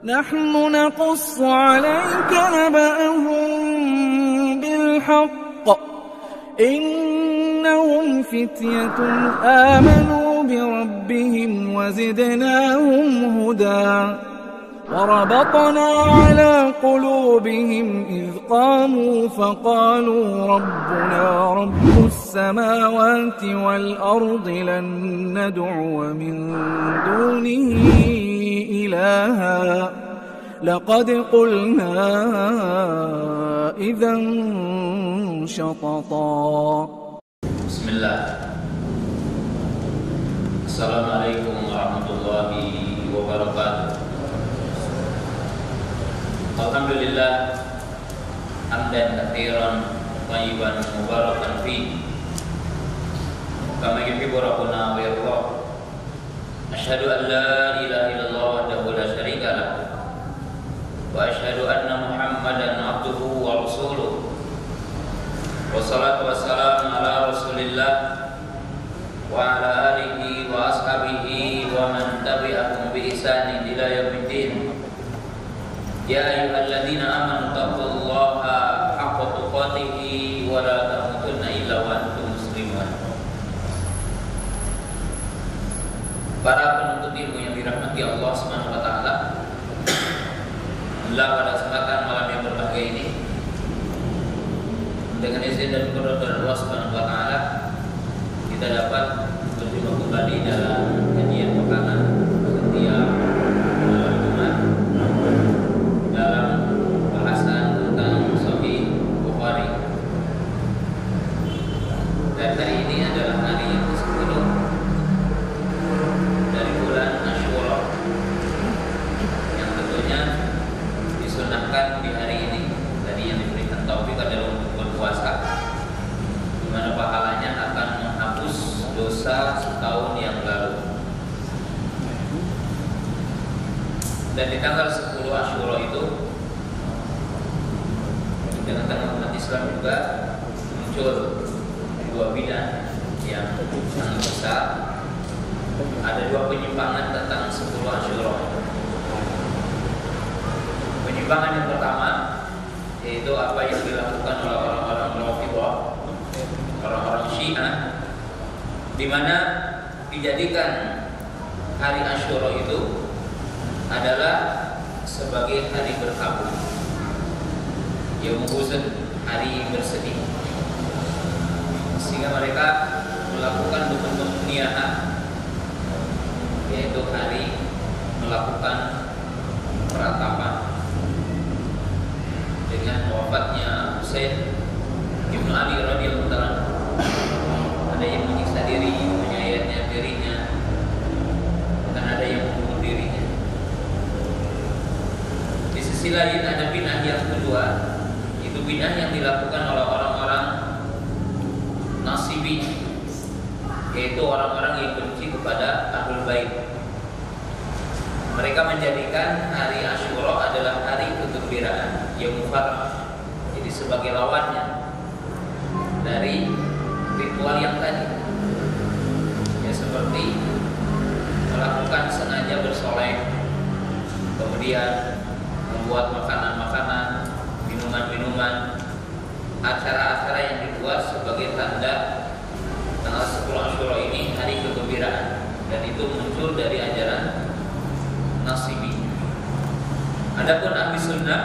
نحن نقص عليك نبأهم بالحق إنهم فتية آمنوا بربهم وزدناهم هدى وربطنا على قلوبهم إذ قاموا فقالوا ربنا رب السماوات والأرض لن ندعو من دونه إلها لقد قلنا إذا شططا. بسم الله. Assalamualaikum warahmatullahi wabarakatuh. Alhamdulillah hamdan katsiran thayyiban mubarakan fi kama yuhibbu rabbuna wa yarda. Asyhadu an la ilaha illallah wahdahu la syarika lah wa asyhadu anna Muhammadan abduhu wa rasuluh. Wassalatu wassalamu ala Rasulillah wa ala alihi wa ashabihi wa man tabi'ahum bi ihsanin ila yaumiddin. Ya ayyuhalladzina amanu taqullaha haqqa tuqatih wa la tamutunna illa wa antum muslimun. Para penuntut ilmu yang dirahmati Allah Subhanahu wa taala, pada kesempatan malam yang berbahagia ini, dengan izin dan keridhaan Allah Subhanahu wa taala, kita dapat berjumpa kembali dalam kajian makanan setiap malam Jumat dalam bahasan tentang Sahih Bukhari. Dan hari ini adalah hari yang ke-10 dari bulan Asyura, yang tentunya disunahkan di hari ini. Tadi yang diberikan taufik adalah untuk berpuasa, di mana pahalanya akan menghapus dosa setahun yang lalu. Dan di tanggal 10 Asyura itu, dengan tanggal umat Islam juga muncul dua bid'ah yang sangat besar. Ada dua penyimpangan tentang 10 Asyura. Penyimpangan yang pertama yaitu apa yang dilakukan oleh orang-orang Rafidhah, orang-orang Syiah, di mana dijadikan hari Asyura itu adalah sebagai hari berkabung, Yaumul Huzn, hari bersedih, sehingga mereka melakukan bentuk niyaha, yaitu hari melakukan peratapan. Dengan wafatnya Husain Ibn Ali radhiyallahu anhu, ada yang menyiksa diri, menyayatnya dirinya, dan ada yang membunuh dirinya. Di sisi lain ada bid'ah yang kedua, itu bid'ah yang dilakukan oleh orang-orang Nasibi, yaitu orang-orang yang benci kepada Ahlul Bait. Mereka menjadikan hari Asyura adalah hari kegembiraan, Yaumul Farah, jadi sebagai lawannya dari ritual yang tadi, ya seperti melakukan sengaja bersoleh, kemudian membuat makanan-makanan, minuman-minuman, acara-acara yang dibuat sebagai tanda tanggal 10 Asyura ini hari kegembiraan, dan itu muncul dari ajaran Nasibi. Adapun ahli sunnah,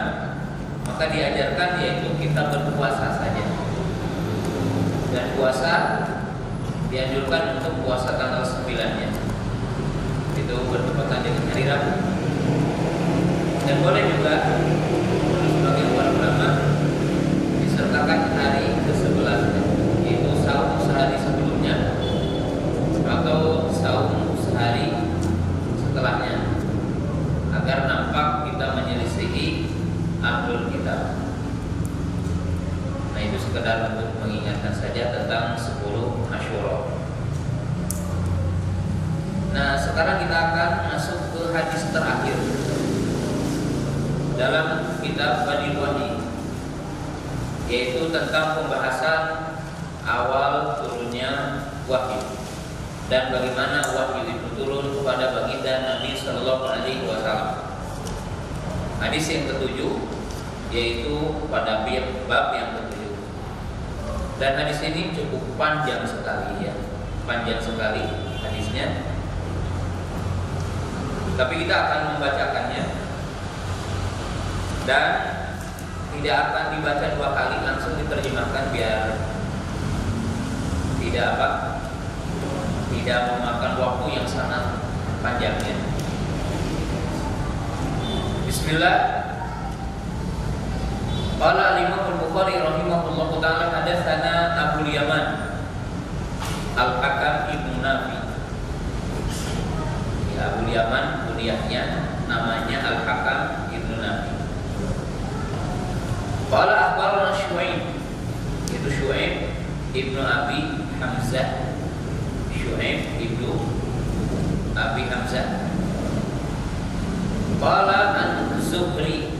maka diajarkan yaitu kita berpuasa saja, dan puasa dianjurkan untuk puasa tanggal 9-nya, itu bertepatan dengan hari Rabu. Dan boleh juga sebagai para ulama disertakan hari ke-11, yaitu saum sehari sebelumnya atau saum sehari setelahnya, agar nampak kita menyelisihi Ahlul Kitab. Nah, itu sekedar untuk mengingatkan saja tentang 10 Asyura. Nah, sekarang kita akan masuk ke hadis terakhir dalam kitab Badil Wahyi, yaitu tentang pembahasan awal turunnya wahyu dan bagaimana wahyu itu turun kepada baginda Nabi Sallallahu Alaihi Wasallam. Hadis yang ketujuh yaitu pada bab yang ketujuh. Dan hadis ini cukup panjang sekali ya, panjang sekali hadisnya. Tapi kita akan membacakannya dan tidak akan dibaca dua kali, langsung diterjemahkan biar tidak memakan waktu yang sangat panjangnya. Bismillah. Qala Imam Al-Bukhari rahimahullahu taala hadatsana Abu Yaman Al-Hakam Ibnu Nafi. Ya, Abu Yaman kuliahnya namanya Al-Hakam Ibnu Nafi. Qala akhbarana Syu'aib, itu Syu'aib Ibnu Abi Hamzah. Syu'aib Ibnu Abi Hamzah. Qala an-Zuhri.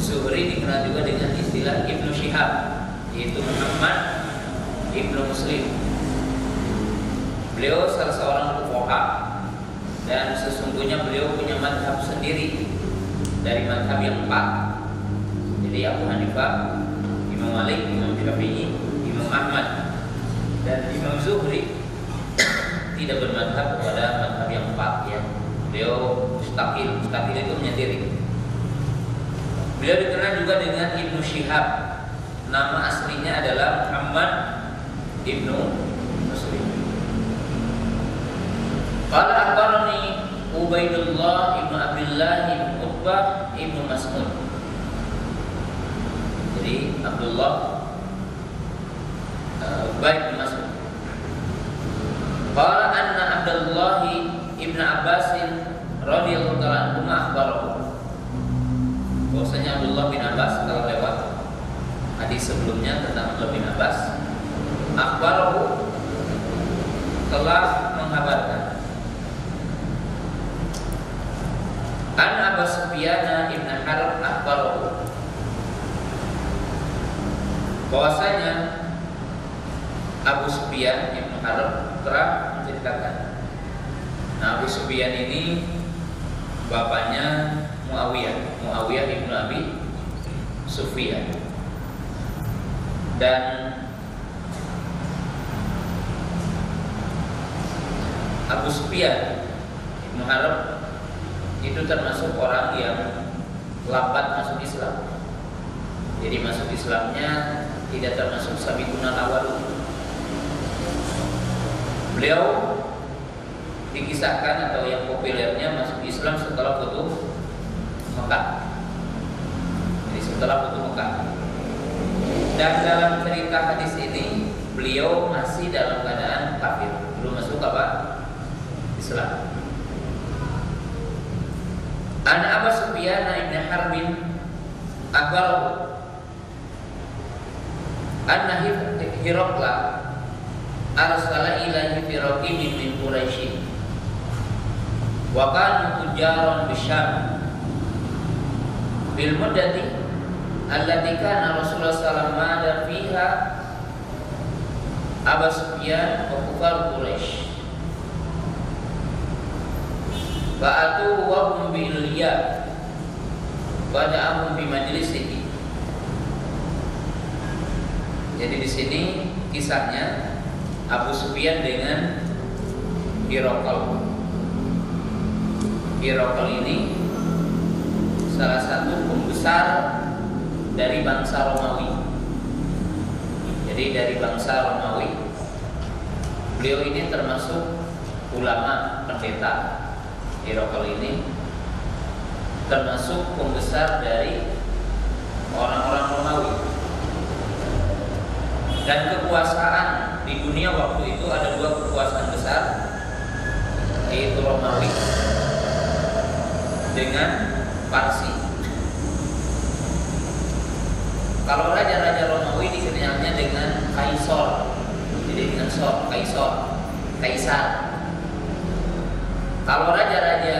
Zuhri dikenal juga dengan istilah Ibnu Syihab, yaitu Muhammad Ibnu Muslim. Beliau salah seorang fuqaha dan sesungguhnya beliau punya madhab sendiri dari madhab yang empat. Jadi Abu Hanifah, Imam Malik, Imam Syafi'i, Imam Ahmad, dan Imam Zuhri tidak bermadhab kepada madhab yang empat ya. Beliau mustaqil itu menyendiri. Beliau dikenal juga dengan Ibnu Syihab. Nama aslinya adalah Muhammad Ibnu Muslim. Qala akhbarani Ubaidullah Ibnu Abdullah Ibnu Utbah Ibnu Mas'ud. Jadi Abdullah Ubaid bin Mas'ud. Qala anna Abdullah Ibnu Abbas radhiyallahu ta'ala anhu akhbarahu. Bahwasanya Abdullah bin Abbas, kalau lewat hadis sebelumnya tentang Abdullah bin Abbas, akhbarahu, telah menghabarkan an Abu Sufyan ibn Harb akhbarahu, bahwasanya Abu Sufyan ibn Harb telah menceritakan. Nah, Abu Sufyan ini bapaknya Muawiyah ibnu Abi Sufyan. Dan Abu Sufyan ibnu Harb itu termasuk orang yang lambat masuk Islam. Jadi masuk Islamnya tidak termasuk sabiqunal awwalun. Beliau dikisahkan atau yang populernya masuk Islam setelah Futuh Mekah. Jadi setelah Futuh Mekah. Dan dalam cerita hadis ini beliau masih dalam keadaan kafir, belum masuk apa? Islam. An Abu Sufyan ibn Harbin akhbarahu anna Hiraqla arsala ilaihi fi raqibin min Quraisy wa kanu tujaran bisyam bil muddati allati kana Rasulullah sallallahu alaihi wasallam fiha Abu Sufyan wa kufar Quraisy ba'atu wa hum bi Ilya bada'ahum bi majlisihi. Jadi di sini kisahnya Abu Sufyan dengan Hiraql. Hiraql ini salah satu pembesar dari bangsa Romawi. Jadi dari bangsa Romawi, beliau ini termasuk ulama pendeta. Hiraql ini termasuk pembesar dari orang-orang Romawi. Dan kekuasaan di dunia waktu itu ada dua kekuasaan besar, yaitu Romawi dengan Parsi. Kalau raja-raja Romawi dikenalnya dengan Kaisar, jadi dengan Kaisar. Kalau raja-raja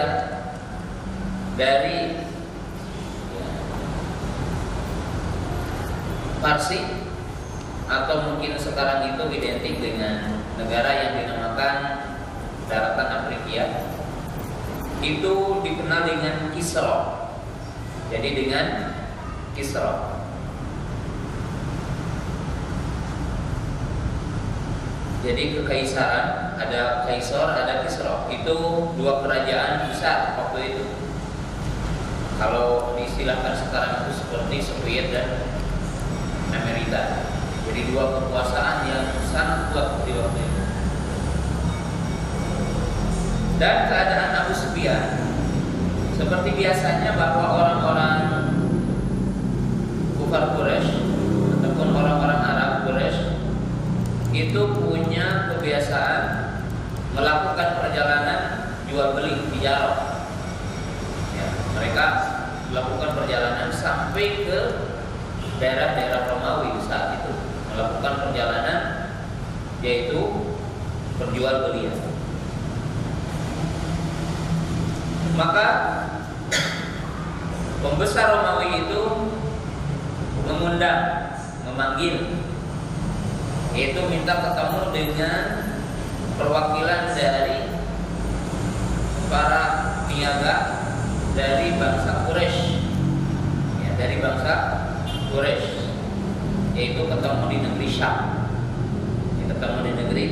dari Parsi atau mungkin sekarang itu identik dengan negara yang dinamakan daratan Afrika, itu dikenal dengan Kisra. Jadi dengan Kisra. Jadi kekaisaran, ada Kaisar, ada Kisra. Itu dua kerajaan besar waktu itu. Kalau diistilahkan sekarang itu seperti Soviet dan Amerika. Jadi dua kekuasaan yang sangat kuat di waktu itu. Dan keadaan Abu Sufyan seperti biasanya bahwa orang-orang kufar Quraisy ataupun orang-orang Arab Quraisy itu punya kebiasaan melakukan perjalanan jual beli tijarah. Ya, mereka melakukan perjalanan sampai ke daerah-daerah Romawi saat itu, melakukan perjalanan yaitu perjual belian. Maka pembesar Romawi itu mengundang, memanggil, yaitu minta ketemu dengan perwakilan dari para niaga dari bangsa Quraisy, ya, dari bangsa Quraisy, yaitu ketemu di negeri Syam, ya, ketemu di negeri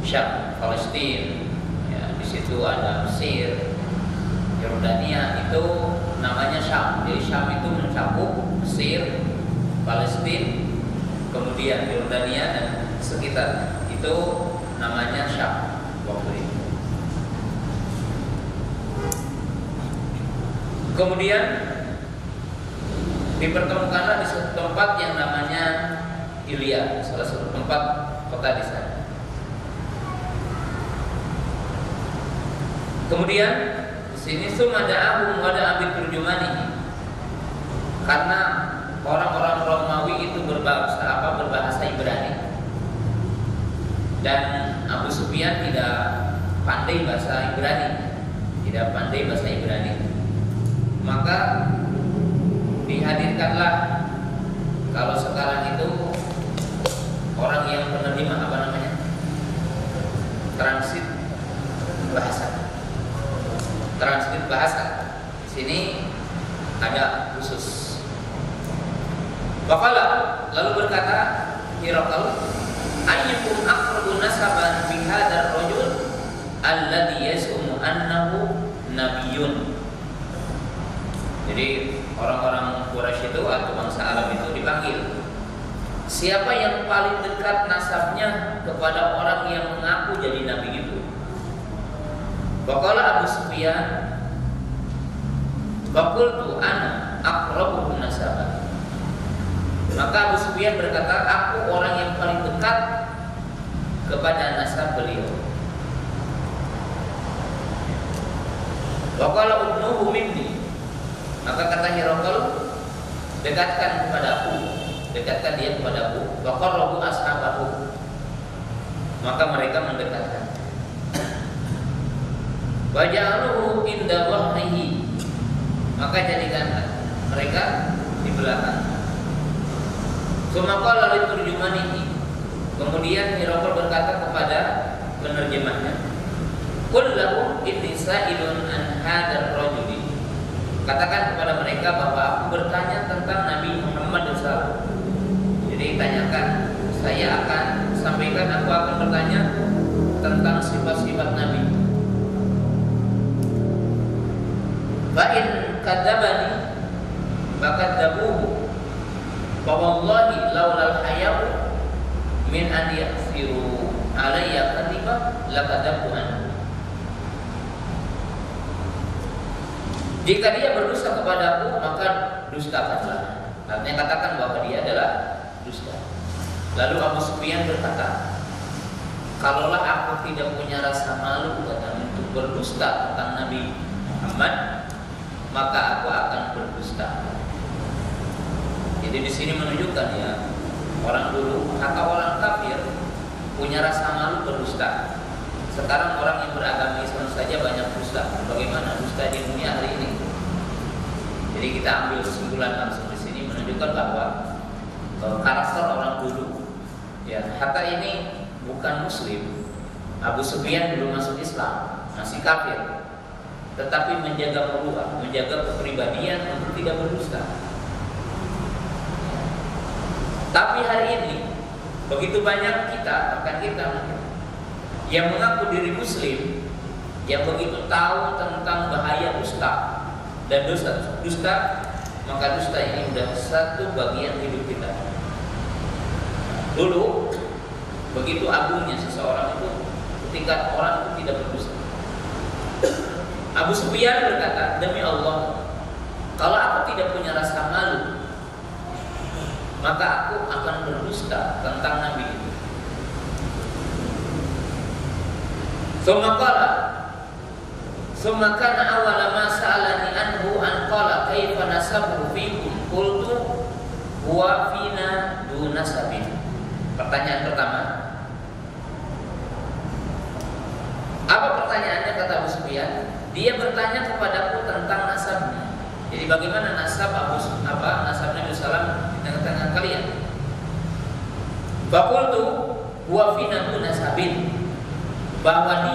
Syam, Palestina, ya, di situ ada Mesir, Yordania, itu namanya Syam. Jadi Syam itu mencakup Mesir, Palestina, kemudian Yordania dan sekitar, itu namanya Syam waktu itu. Kemudian dipertemukanlah di suatu tempat yang namanya Ilya, salah satu tempat kota di sana. Kemudian di sini sumada'ahum wada abi turjumani, karena orang-orang Romawi itu berbahasa Ibrani dan Abu Sufyan tidak pandai bahasa Ibrani, maka dihadirkanlah, kalau sekarang itu orang yang penerjemah, apa namanya, transit bahasa. Di sini ada khusus. Baqala, lalu berkata Hiraqal, ayyukum aqrabu nasaban bi hadzal rajul alladhi yas'umu annahu nabiyyun. Jadi orang-orang Quraisy itu atau bangsa Arab itu dipanggil, siapa yang paling dekat nasabnya kepada orang yang mengaku jadi nabi itu? Baqala Abu Sufyan, faqultu ana aqrabuhum nasaban. Maka Abu Sufyan berkata, aku orang yang paling dekat kepada nasab beliau. Waqala ibnuhu minni, maka kata Hiraqal, dekatkan dia kepadaku. Waqarrabu ashabahu, maka mereka mendekatkan. Waja'aluhu inda dhahrihi, maka jadikanlah mereka di belakang. Sumaqala liturjumanihi, kemudian Hiraqal berkata kepada penerjemahnya, qul lahum inni sa'ilun an hadzal rajuli, katakan kepada mereka bahwa aku bertanya tentang Nabi Muhammad SAW. Jadi tanyakan, saya akan sampaikan, aku akan bertanya tentang sifat-sifat Nabi. Fa'in kadzabani fakadzabuhu, fa wallahi laulal haya'u min an ya'siru alayya kadiba lakadabu'an. Jika dia berdusta kepadaku, maka dustakanlah. Artinya katakan bahwa dia adalah dusta. Lalu Abu Sufyan berkata, kalaulah aku tidak punya rasa malu untuk berdusta tentang Nabi Muhammad, maka aku akan berdusta. Jadi di sini menunjukkan, ya, orang dulu atau orang kafir punya rasa malu berdusta. Sekarang orang yang beragama Islam saja banyak dusta. Bagaimana dusta di dunia hari ini? Jadi kita ambil kesimpulan langsung di sini menunjukkan bahwa karakter orang dulu, ya, Hatta ini bukan Muslim. Abu Sufyan belum masuk Islam, masih kafir. tetapi menjaga muruah, menjaga kepribadian untuk tidak berdusta. Tapi hari ini begitu banyak kita, bahkan kita yang mengaku diri muslim, yang begitu tahu tentang bahaya dusta dan dusta, maka dusta ini sudah satu bagian hidup kita. Dulu begitu agungnya seseorang itu ketika orang itu tidak berdusta. Abu Sufyan berkata, demi Allah, kalau aku tidak punya rasa malu, maka aku akan berdusta tentang Nabi itu. Summa kana awwala ma sa'alani anhu an qala kaifa nasabu fikum qultu huwa fina duna sabin. Pertanyaan pertama, apa pertanyaannya kata Abu Sufyan? Dia bertanya kepadaku tentang nasabnya. Jadi bagaimana nasab nasab Nabi Sallam di tengah-tengah kalian? Faqultu huwa fina duna sabin, bahwa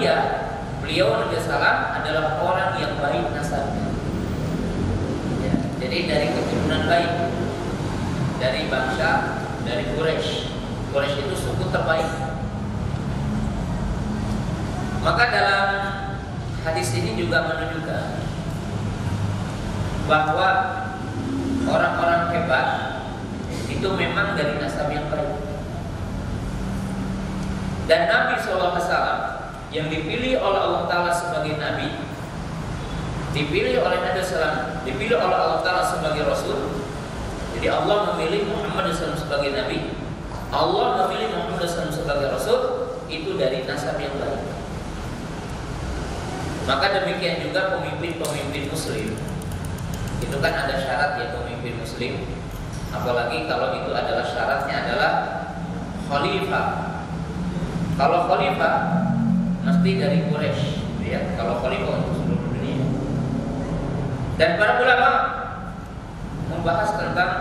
beliau Nabi Sallam adalah orang yang baik nasabnya. Ya, jadi dari keturunan baik, dari bangsa, dari Quraisy. Quraisy itu suku terbaik. Maka dalam hadis ini juga menunjukkan bahwa orang-orang hebat itu memang dari nasab yang baik. Dan Nabi SAW yang dipilih oleh Allah Ta'ala sebagai Nabi, dipilih oleh Nabi SAW, dipilih oleh Allah Ta'ala sebagai Rasul. Jadi Allah memilih Muhammad SAW sebagai Nabi, Allah memilih Muhammad SAW sebagai Rasul, itu dari nasab yang baik. Maka demikian juga pemimpin-pemimpin muslim. Itu kan ada syarat ya pemimpin muslim. Apalagi kalau itu adalah syaratnya adalah khalifah. Kalau khalifah mesti dari Quraisy, ya. Kalau khalifah untuk seluruh dunia. Dan para ulama membahas tentang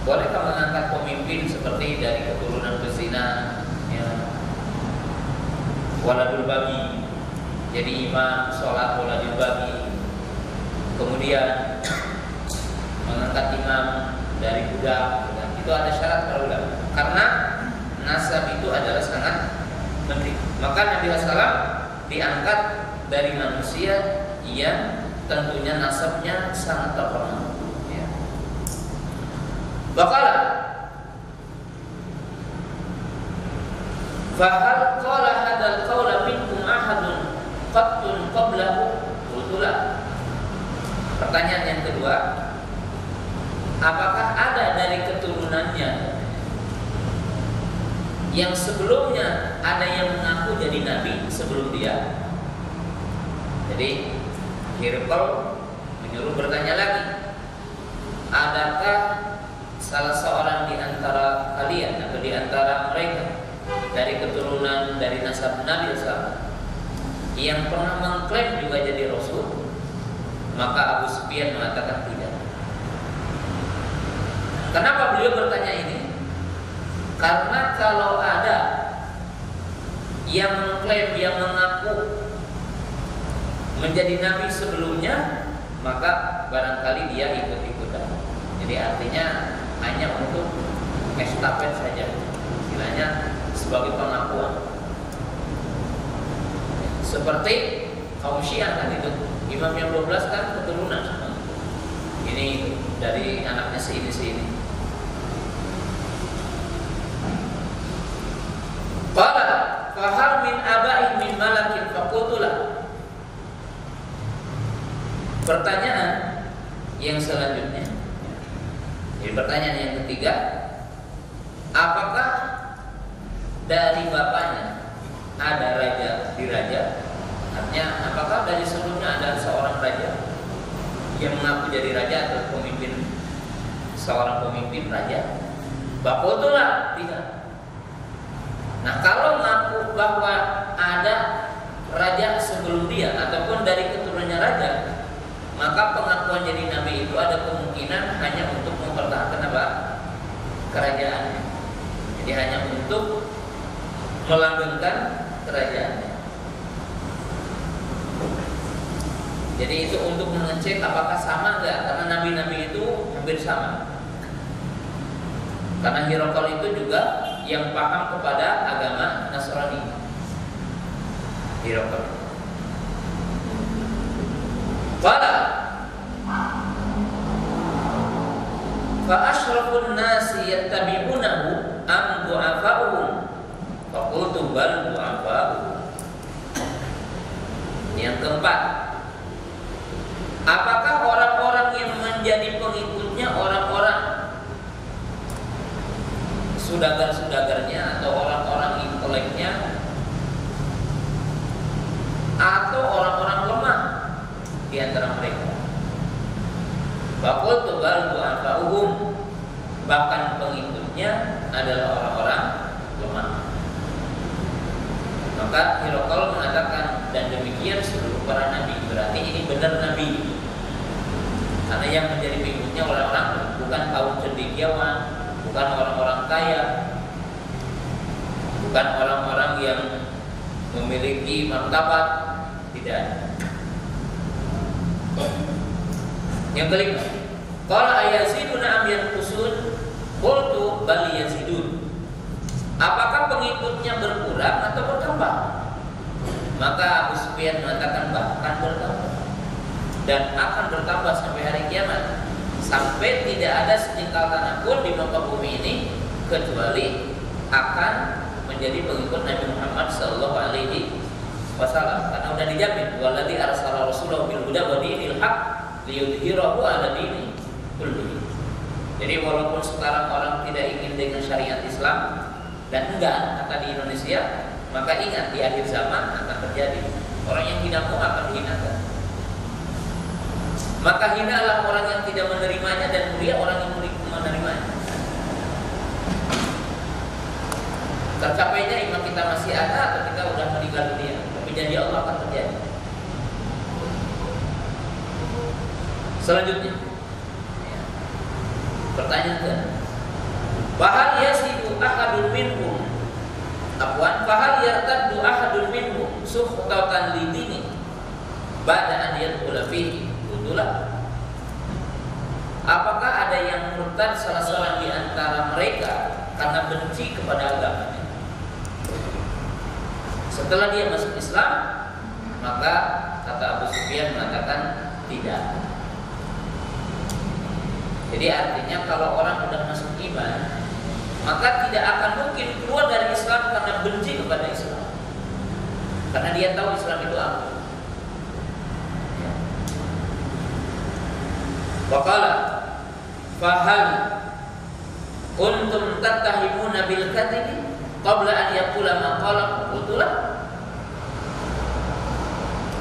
bolehkah mengangkat pemimpin seperti dari keturunan bezina, ya, waladul babi, jadi imam sholat waladul babi, kemudian mengangkat imam dari budak, dan itu ada syarat para ulama. Karena nasab itu adalah sangat penting. Maka Nabi SAW diangkat dari manusia yang tentunya nasabnya sangat terhormat. Ya. Bakala fahal qala hadzal qaula minkum ahadun qattun qablahu qultulah. Pertanyaan yang kedua, apakah ada dari keturunannya yang sebelumnya ada yang mengaku jadi nabi sebelum dia? Jadi Hirqal menyuruh bertanya lagi, adakah salah seorang di antara kalian atau di antara mereka dari keturunan dari nasab Nabi SAW yang pernah mengklaim juga jadi Rasul? Maka Abu Sufyan mengatakan tidak. Kenapa beliau bertanya ini? Karena kalau ada yang mengklaim, yang mengaku menjadi nabi sebelumnya, maka barangkali dia ikut-ikutan. Jadi artinya hanya untuk estafet saja, istilahnya sebagai pengakuan. Seperti kaum Syiah kan itu, imam yang 12 kan keturunan. Ini dari anaknya si ini. Qala fahal min aba'i min malakin faqultulah. Pertanyaan yang selanjutnya, jadi pertanyaan yang ketiga, apakah dari bapaknya ada raja di raja? Artinya apakah dari sebelumnya ada seorang raja yang mengaku jadi raja atau pemimpin, seorang pemimpin raja? Faqultulah tidak. Nah, kalau mengaku bahwa ada raja sebelum dia ataupun dari keturunannya raja, maka pengakuan jadi nabi itu ada kemungkinan hanya untuk mempertahankan apa? Kerajaannya. Jadi hanya untuk melanggengkan kerajaannya. Jadi itu untuk mengecek apakah sama enggak, karena nabi-nabi itu hampir sama. Karena Hirokal itu juga yang paham kepada agama Nasrani. Hirokal. Qala fa asyrafun nasi yattabi'unahu am du'afa'uhum. Fa qultu bal du'afa'uhum. Yang keempat, apakah orang-orang yang menjadi pengikutnya orang-orang sudagar-sudagarnya atau orang-orang inteleknya atau orang-orang lemah di antara mereka? Bakul tebal du'afa'uhum, bahkan pengikutnya adalah orang-orang lemah. Maka Hirokal mengatakan, dan demikian seluruh para nabi. Berarti ini benar nabi, karena yang menjadi pengikutnya orang-orang bukan kaum cendekiawan, bukan orang-orang kaya, bukan orang-orang yang memiliki martabat, tidak. Yang kelima, qala ayaziduna am yanqusun? Qultu bal yazidun. Apakah pengikutnya berkurang atau bertambah? Maka Abu Sufyan mengatakan bahkan bertambah, dan akan bertambah sampai hari kiamat, sampai tidak ada sejengkal tanah pun di muka bumi ini kecuali akan menjadi pengikut Nabi Muhammad sallallahu alaihi wasallam, karena sudah dijamin waladzi arsala rasulahu bil huda wa dinil haq liyudhhirahu 'ala dini kullihi. Jadi walaupun sekarang orang tidak ingin dengan syariat Islam dan enggak kata di Indonesia, maka ingat di akhir zaman akan terjadi orang yang tidak mau akan dihinakan. Maka hinalah orang yang tidak menerimanya dan mulia orang yang menerimanya. Tercapainya iman kita masih ada atau kita sudah meninggal dunia, tapi janji Allah akan terjadi. Selanjutnya, pertanyaan ke Fahal yasidu ahadun minhum fahal yartaddu ahadun minhum suhtatan lidini ba'da an yadkhula fihi? Betulah. Apakah ada yang murtad salah seorang di antara mereka karena benci kepada agamanya setelah dia masuk Islam? Maka kata Abu Sufyan mengatakan tidak. Jadi artinya kalau orang sudah masuk iman, maka tidak akan mungkin keluar dari Islam karena benci kepada Islam, karena dia tahu Islam itu apa. Waqala fahal kuntum tattahimuna bil kadhibi qabla an yaqula ma qala? Betulah.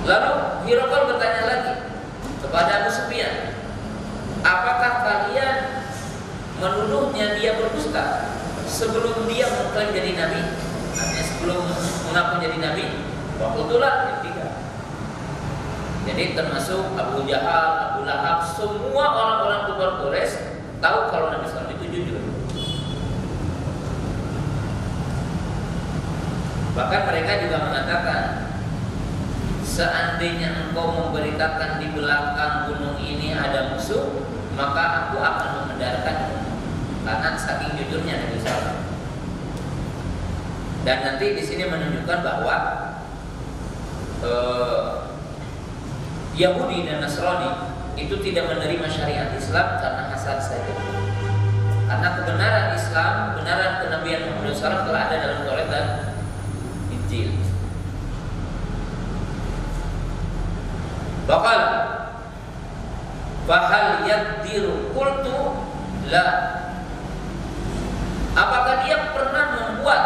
Lalu Hirokal bertanya lagi kepada Abu Sufyan, apakah kalian menuduhnya dia berdusta sebelum dia mengklaim jadi nabi? Artinya sebelum mengaku jadi nabi? Betulah yang tiga. Jadi termasuk Abu Jahal, Abu Lahab, semua orang-orang kufar Quraisy tahu kalau Nabi SAW itu jujur. Bahkan mereka juga mengatakan, seandainya engkau memberitakan di belakang gunung ini ada musuh, maka aku akan mengendarkan, karena saking jujurnya Nabi SAW. Dan nanti di sini menunjukkan bahwa Yahudi dan Nasrani itu tidak menerima syariat Islam karena hasad saja. Karena kebenaran Islam, kebenaran kenabian Muhammad SAW telah ada dalam Taurat dan Injil. Bakal fahal yaqdiru qultu la. Apakah dia pernah membuat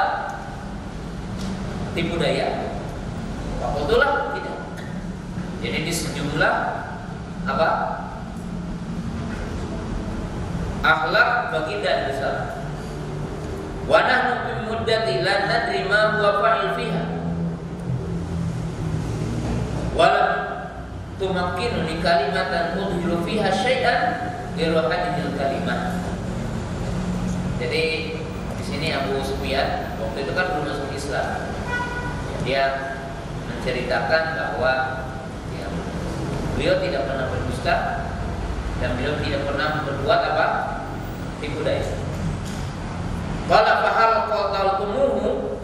tipu daya? Betulah tidak. Jadi di sejumlah akhlak baginda besar. Wa nahnu bi muddati la nadri ma huwa fa'il fiha. Wala tumakkinu li kalimatan udhilu fiha syai'an ghairu hadhil kalimat. Jadi di sini Abu Sufyan waktu itu kan belum masuk Islam. Dia menceritakan bahwa Beliau tidak pernah berdusta dan beliau tidak pernah berbuat apa? Tipu daya. Qala fahal qataltumuhu?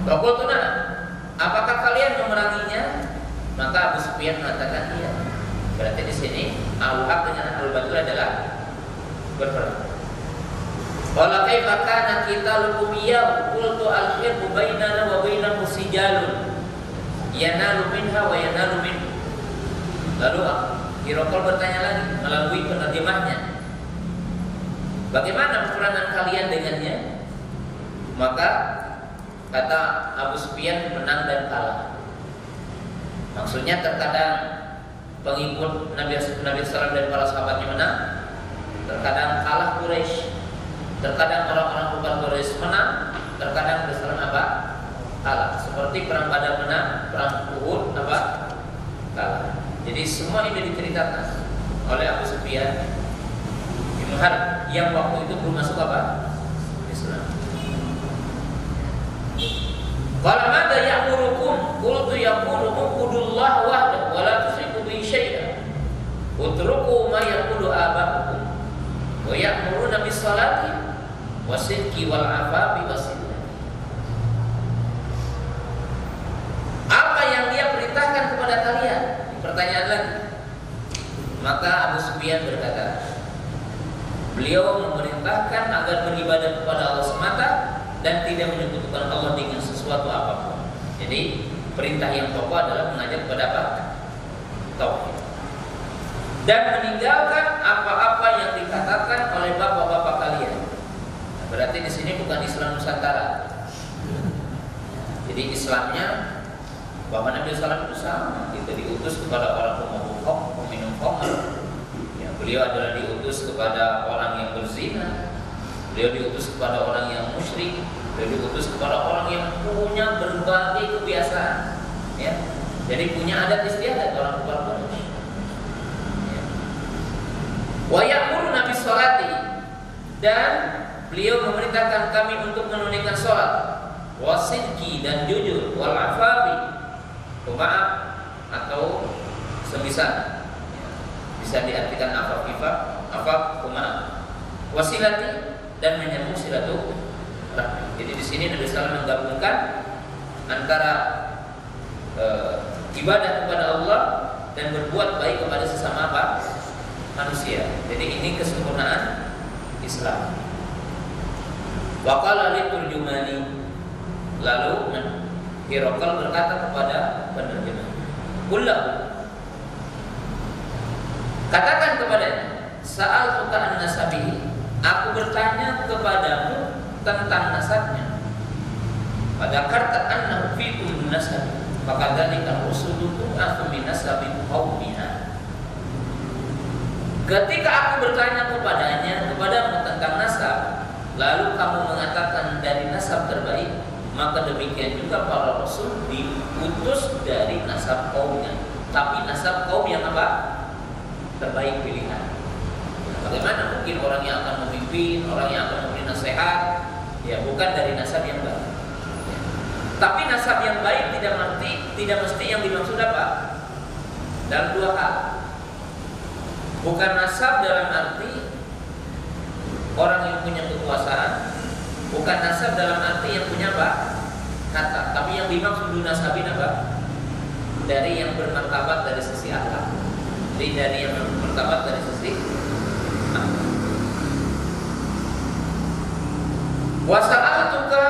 Qultuna, apakah kalian memeranginya? Maka Abu Sufyan mengatakan iya. Berarti di sini al-haq dengan al-batil adalah berperang. Qala kaifa kana qitalukum iyyahu? Qultu al-hirbu bainana wa bainahu sijalun yanalu minha wa yanalu minhu. Lalu Hiraqal bertanya lagi melalui penerjemahnya, bagaimana peperangan kalian dengannya? Maka kata Abu Sufyan, menang dan kalah. Maksudnya terkadang pengikut Nabi SAW dan para sahabatnya menang, terkadang kalah Quraisy, terkadang orang-orang kufar Quraisy menang, terkadang Islam apa? Kalah. Seperti perang Badar menang, perang Uhud apa? Kalah. Jadi semua ini diceritakan oleh Abu Sufyan bin Harb yang waktu itu belum masuk apa? Islam. Qala madza ya'murukum? Qultu yaqulu ubudullah wahdahu wa la tusyriku bihi syai'an. Utruku ma yaqulu aba'ukum wa ya'muruna bis salati wasidqi wal afafi wasillah. Apa yang dia perintahkan kepada kalian? Pertanyaan lagi. Maka Abu Sufyan berkata, beliau memerintahkan agar beribadah kepada Allah semata dan tidak menyekutukan Allah dengan sesuatu apapun. Jadi perintah yang pokok adalah mengajak kepada apa? Tauhid. Dan meninggalkan apa-apa yang dikatakan oleh bapak-bapak kalian. Berarti di sini bukan Islam Nusantara. Jadi Islamnya bahwa Nabi SAW itu sama, itu diutus kepada orang peminum khamr. Ya, beliau adalah diutus kepada orang yang berzina, beliau diutus kepada orang yang musyrik, beliau diutus kepada orang yang punya berbagai kebiasaan. Ya, jadi punya adat istiadat orang kafir Quraisy. Ya. Wa ya'muruna bis sholati, dan beliau memerintahkan kami untuk menunaikan sholat, wasidqi dan jujur, wal afafi, maaf atau semisal, bisa diartikan afaf, maaf, wasilati dan menyambung silaturahmi. Jadi di sini Nabi SAW menggabungkan antara ibadah kepada Allah dan berbuat baik kepada sesama apa? Manusia. Jadi ini kesempurnaan Islam. Wa qala liturjumani, lalu Hiraqal berkata kepada penerjemah, "Qullah, katakan kepadanya, sa'altuka an nasabihi, aku bertanya kepadamu tentang nasabnya. Pada kata annahu fikum nasab, maka dzalika rusulukum afu min nasabi qaumina." Ketika aku bertanya kepadamu tentang nasab, lalu kamu mengatakan dari nasab terbaik, maka demikian juga para rasul diutus dari nasab kaumnya. Tapi nasab kaum yang apa? Terbaik pilihan. Bagaimana mungkin orang yang akan memimpin, orang yang akan memberi nasihat, ya bukan dari nasab yang baik. Tapi nasab yang baik tidak mesti yang dimaksud apa? Dalam dua hal. Bukan nasab dalam arti orang yang punya kekuasaan, bukan nasab dalam arti yang punya apa? Kata. Tapi yang dimaksud nasabin apa? Dari yang bermartabat dari sisi akhlak. Jadi dari yang bermartabat dari sisi akhlak. Wa sa'altuka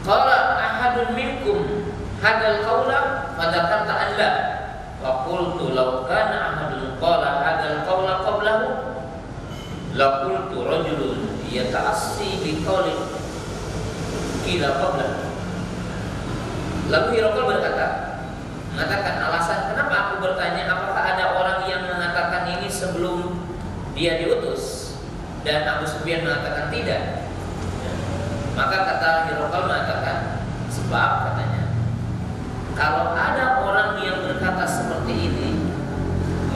qala ahadun minkum hadal qawla fadzakarta an la wa qultu law kana ahadun qala hadal qawla qablahu la qultu rajulun yata'assi bi qawli qila qabla. Lalu Hiraqal mengatakan alasan kenapa aku bertanya apakah ada orang yang mengatakan ini sebelum dia diutus, dan Abu Sufyan mengatakan tidak. Maka kata Hiraqal mengatakan, sebab katanya kalau ada orang yang berkata seperti ini,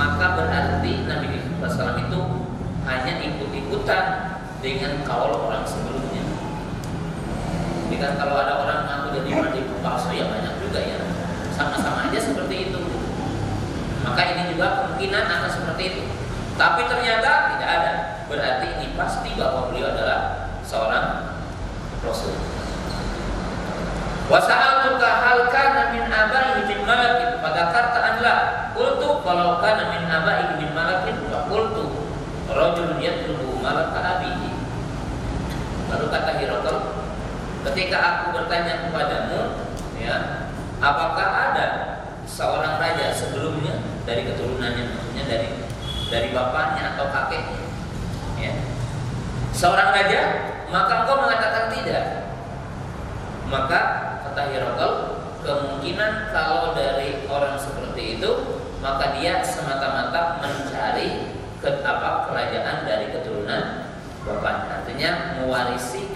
maka berarti Nabi SAW itu hanya ikut-ikutan dengan kaul orang sebelumnya. Jadi kan kalau ada orang mengaku jadi nabi palsu ya banyak juga ya. Sama-sama aja seperti itu. kemungkinan akan seperti itu. Tapi ternyata tidak ada. Berarti ini pasti bahwa beliau adalah seorang Rasul. Wa sa'altuka hal kana min abaihi min malakin fadzakarta an la. Qultu kalau kana min abaihi min malakin fa qultu rajulun yatlubu malaka abihi. Lalu kata Hiraqal, ketika aku bertanya kepadamu, ya, apakah ada seorang raja sebelumnya dari keturunannya, maksudnya dari bapaknya atau kakeknya, ya, seorang raja, maka engkau mengatakan tidak. Maka kata Hiraqal, kemungkinan kalau dari orang seperti itu, maka dia semata-mata mencari kerajaan dari keturunan bapaknya, artinya mewarisi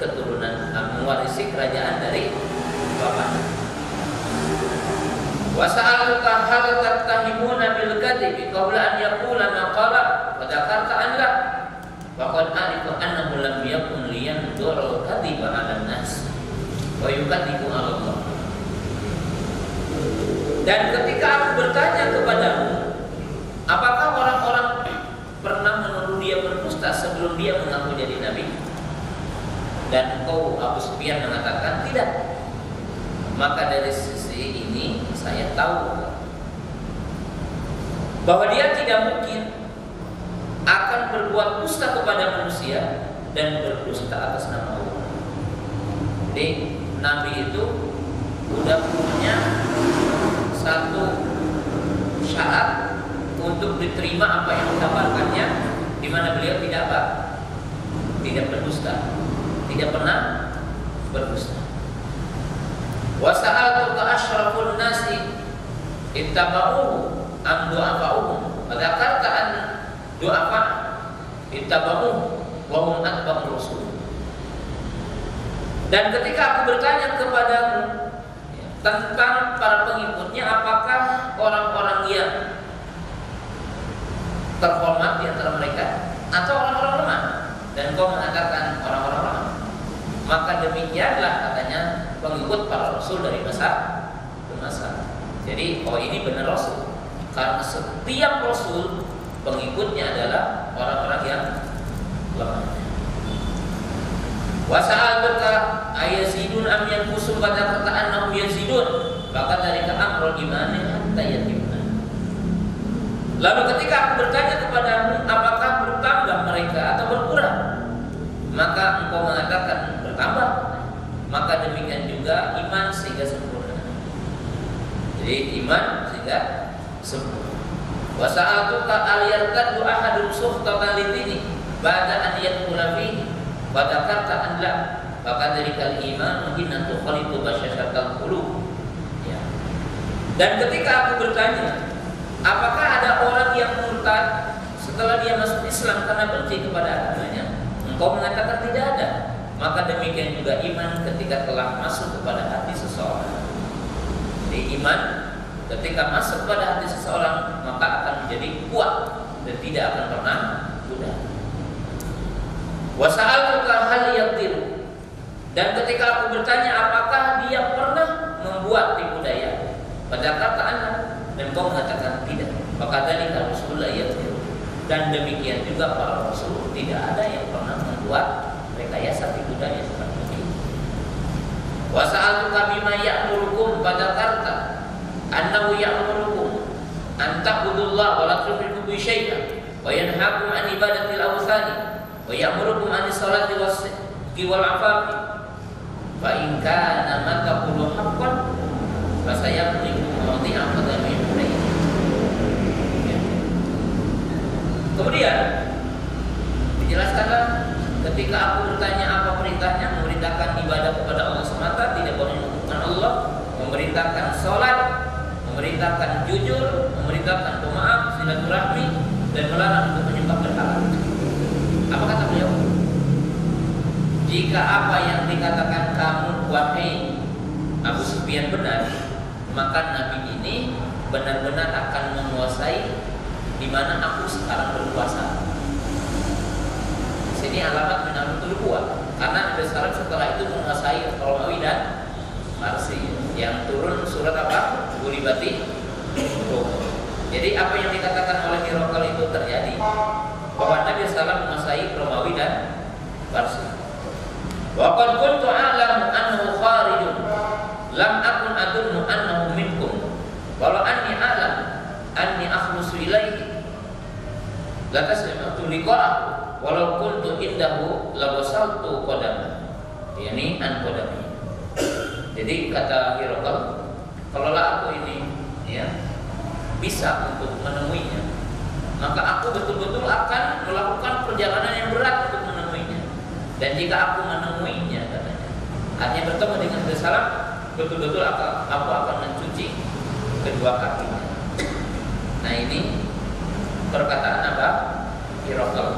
kerajaan dari bapaknya. Wa sa'aluka hal tattahimuna bil kadhibi qabla an yaqula ma qala wa dzakarta an la wa qad arifu annahu lam yakun liyanzura al-kadhiba 'ala an-nas wa yukadzibu 'ala Allah. Dan ketika aku bertanya kepadamu, apakah orang-orang pernah menuduh dia berdusta sebelum dia mengaku jadi nabi? Dan engkau Abu Sufyan mengatakan tidak. Maka dari sisi ini saya tahu bahwa dia tidak mungkin akan berbuat dusta kepada manusia dan berdusta atas nama Allah. Jadi nabi itu sudah punya satu syarat untuk diterima apa yang dikabarkannya, di mana beliau tidak berdusta, tidak pernah berdusta. Wa sa'altuka asyrafun nasi ittaba'uhu am du'afa'uhum wa dzakarta an du'afa ittaba'uhu wa hum atba'ur rasul. Dan ketika aku bertanya kepadamu tentang para pengikutnya, apakah orang-orang yang terhormat di antara mereka atau orang-orang lemah, dan kau mengatakan orang-orang lemah, maka demikianlah katanya pengikut para rasul dari masa ke masa. Jadi ini benar rasul, karena setiap rasul pengikutnya adalah orang-orang yang lemah. Wa sa'altuka ayazidun am yanqusun pada kataan annahum yazidun, bahkan dari amrul imani hatta yatimna. Lalu ketika aku bertanya kepadamu, apakah bertambah mereka atau berkurang? Maka engkau mengatakan bertambah. Maka demikian juga iman sehingga sempurna. Jadi iman sehingga sempurna. Wa sa'altuka al yartaddu ahadun suhtatan lidini ba'da an yadkhula fihi wa dzakarta an la, maka dari kal iman mungkin antu khalitu basyashatal qulub. Ya. Dan ketika aku bertanya, apakah ada orang yang murtad setelah dia masuk Islam karena benci kepada agamanya? Engkau mengatakan tidak ada. Maka demikian juga iman ketika telah masuk kepada hati seseorang. Jadi iman ketika masuk kepada hati seseorang maka akan menjadi kuat dan tidak akan pernah pudar. Wa sa'altuka hal yaqdir, dan ketika aku bertanya apakah dia pernah membuat tipu daya, pada kata anda, dan kau mengatakan tidak. Maka dari Rasulullah yaqdir, dan demikian juga para rasul tidak ada yang pernah membuat rekayasa tipu daya seperti ini. Wa sa'altuka bima ya'murukum pada kata annahu ya'murukum an ta'budullaha wa la tusyriku bihi syai'an wa yanhaakum an ibadatil awthani wa ya'murukum an sholati wal afafi fa in kana ma taqulu haqqan fa sayamliku mawdi'a qadamihi. Kemudian dijelaskanlah ketika aku bertanya apa perintahnya, memerintahkan ibadah kepada Allah semata, tidak boleh menyekutukan Allah, memerintahkan sholat, memerintahkan jujur, memerintahkan pemaaf, silaturahmi, dan melarang untuk menyembah berhala. Apa kata beliau? Jika apa yang dikatakan kamu wahai Abu Sufyan benar, maka Nabi ini benar-benar akan menguasai di mana aku sekarang berkuasa. Di sini alamat menaruh buah, karena Nabi sekarang setelah itu menguasai Romawi dan Parsi. Yang turun surat apa? Gulibati Rum. Jadi apa yang dikatakan oleh Hiraqal itu terjadi, bahwa Nabi SAW menguasai Romawi dan Parsi. Wa qad kuntu a'lamu annahu kharijun lam akun adunnu annahu minkum walau anni a'lam anni akhlusu ilaihi la tasma'tu liqa'ahu walau kuntu indahu la basaltu qadama, yakni an qadami. Jadi kata Hiraqal, kalaulah aku ini ya bisa untuk menemuinya, maka aku betul-betul akan melakukan perjalanan yang berat untuk menemuinya. Dan jika aku menemuinya, katanya, artinya bertemu dengan Nabi SAW, betul-betul aku akan mencuci kedua kakinya. Nah, ini perkataan apa? Hiraqal.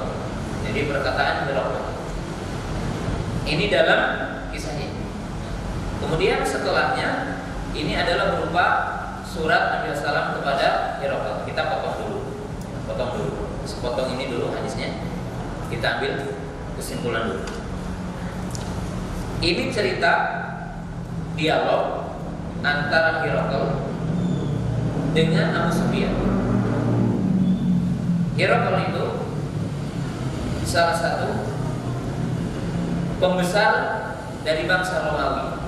Jadi perkataan Hiraqal ini dalam kisah ini. Kemudian setelahnya ini adalah berupa surat Nabi SAW kepada Hiraqal. Kita potong dulu. Sepotong ini dulu hadisnya. Kita ambil kesimpulan dulu. Ini cerita dialog antara Hiraqal dengan Abu Sufyan. Hiraqal itu salah satu pembesar dari bangsa Romawi.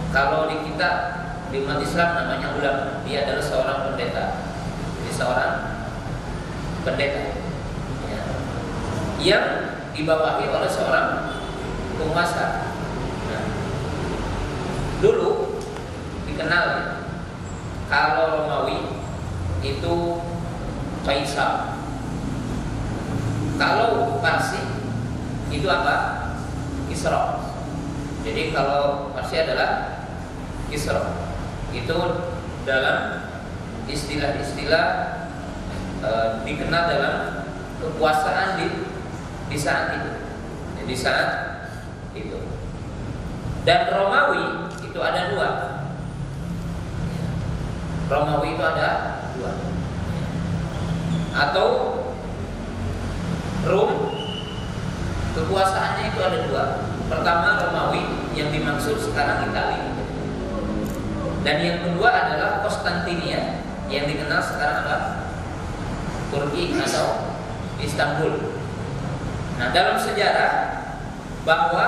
Kalau di kita, di umat Islam namanya ulama, dia adalah seorang pendeta. Jadi seorang pendeta ya, yang dibawahi oleh seorang penguasa. Nah, dulu dikenal ya, kalau Romawi itu Kaisar, kalau Parsi itu apa? Kisra. Jadi kalau Parsi adalah Kisra. Itu dalam istilah-istilah dikenal dalam kekuasaan di saat itu. Di saat itu. Dan Romawi itu ada dua. Romawi itu ada dua. Atau Rom, kekuasaannya itu ada dua. Pertama Romawi yang dimaksud sekarang Italia. Dan yang kedua adalah Konstantinia yang dikenal sekarang apa? Turki atau Istanbul. Nah, dalam sejarah bahwa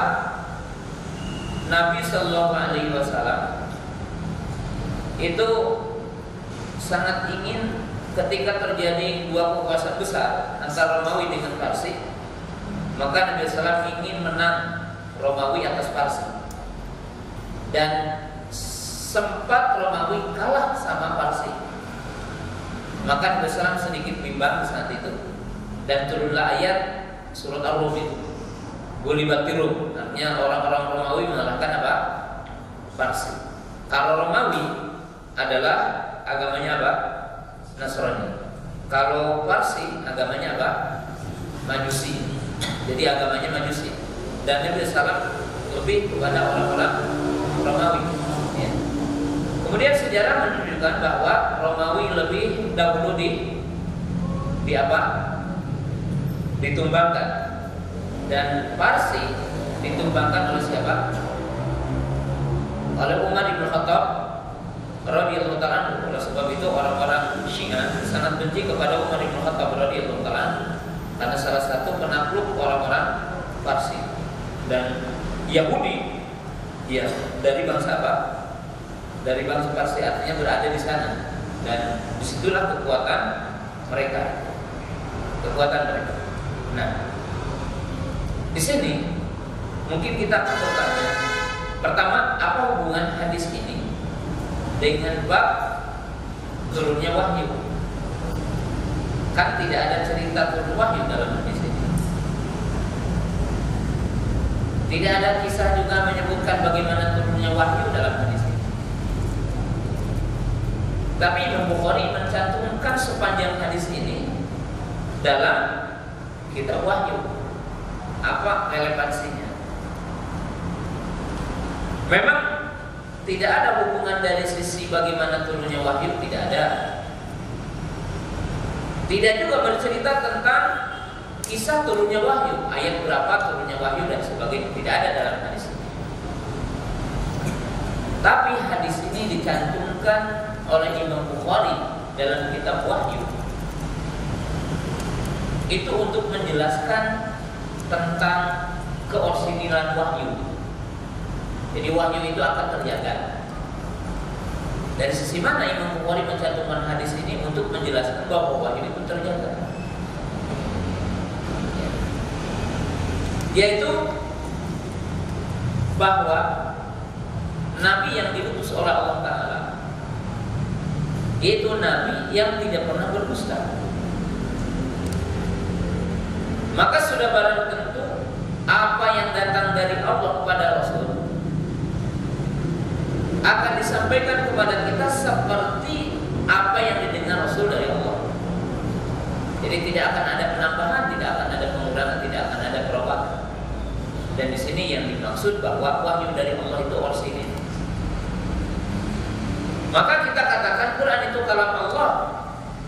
Nabi Shallallahu Alaihi Wasallam itu sangat ingin ketika terjadi dua kekuasaan besar antara Romawi dengan Parsi, maka Nabi SAW ingin menang Romawi atas Parsi. Dan sempat Romawi kalah sama Parsi, maka Nabi SAW sedikit bimbang saat itu, dan turunlah ayat surat Ar-Rum itu, Ghulibatir Rum, artinya orang-orang Romawi mengalahkan apa? Parsi. Kalau Romawi adalah agamanya apa? Nasrani. Kalau Parsi agamanya apa? Majusi. Jadi agamanya Majusi. Dan Nabi SAW lebih kepada orang-orang Romawi. Ya. Kemudian sejarah menunjukkan bahwa Romawi lebih dahulu di apa? Ditumbangkan. Dan Parsi ditumbangkan oleh siapa? Oleh Umar bin Khattab radhiyallahu ta'ala. Oleh sebab itu orang-orang Syiah sangat benci kepada Umar bin Khattab radhiyallahu ta'ala karena salah satu penakluk orang-orang Parsi. Dan Yahudi ya dari bangsa apa? Dari bangsa Parsi, artinya berada di sana. Dan disitulah kekuatan mereka. Nah, di sini mungkin kita bertanya, pertama, apa hubungan hadis ini dengan bab turunnya wahyu? Kan tidak ada cerita turun wahyu dalam hadis ini. Tidak ada kisah juga menyebutkan bagaimana turunnya wahyu dalam hadis ini. Tapi Imam Bukhari mencantumkan sepanjang hadis ini dalam kitab wahyu. Apa relevansinya? Memang tidak ada hubungan dari sisi bagaimana turunnya wahyu, tidak ada. Tidak juga bercerita tentang kisah turunnya wahyu, ayat berapa turunnya wahyu dan sebagainya, tidak ada dalam hadis ini. Tapi hadis ini dicantumkan oleh Imam Bukhari dalam kitab Wahyu itu untuk menjelaskan tentang keorsinilan wahyu. Jadi wahyu itu akan terjaga. Dari sisi mana Imam Bukhari mencantumkan hadis ini? Untuk menjelaskan bahwa wahyu itu terjaga, yaitu bahwa Nabi yang diutus oleh Allah Ta'ala itu Nabi yang tidak pernah berdusta. Maka sudah barang tentu apa yang datang dari Allah kepada Rasul akan disampaikan kepada kita seperti apa yang didengar Rasul dari Allah. Jadi tidak akan ada penambahan, tidak akan ada pengurangan, tidak akan ada perubahan. Dan di sini yang dimaksud bahwa wahyu dari Allah itu orsinil. Maka kita katakan Quran itu kalam Allah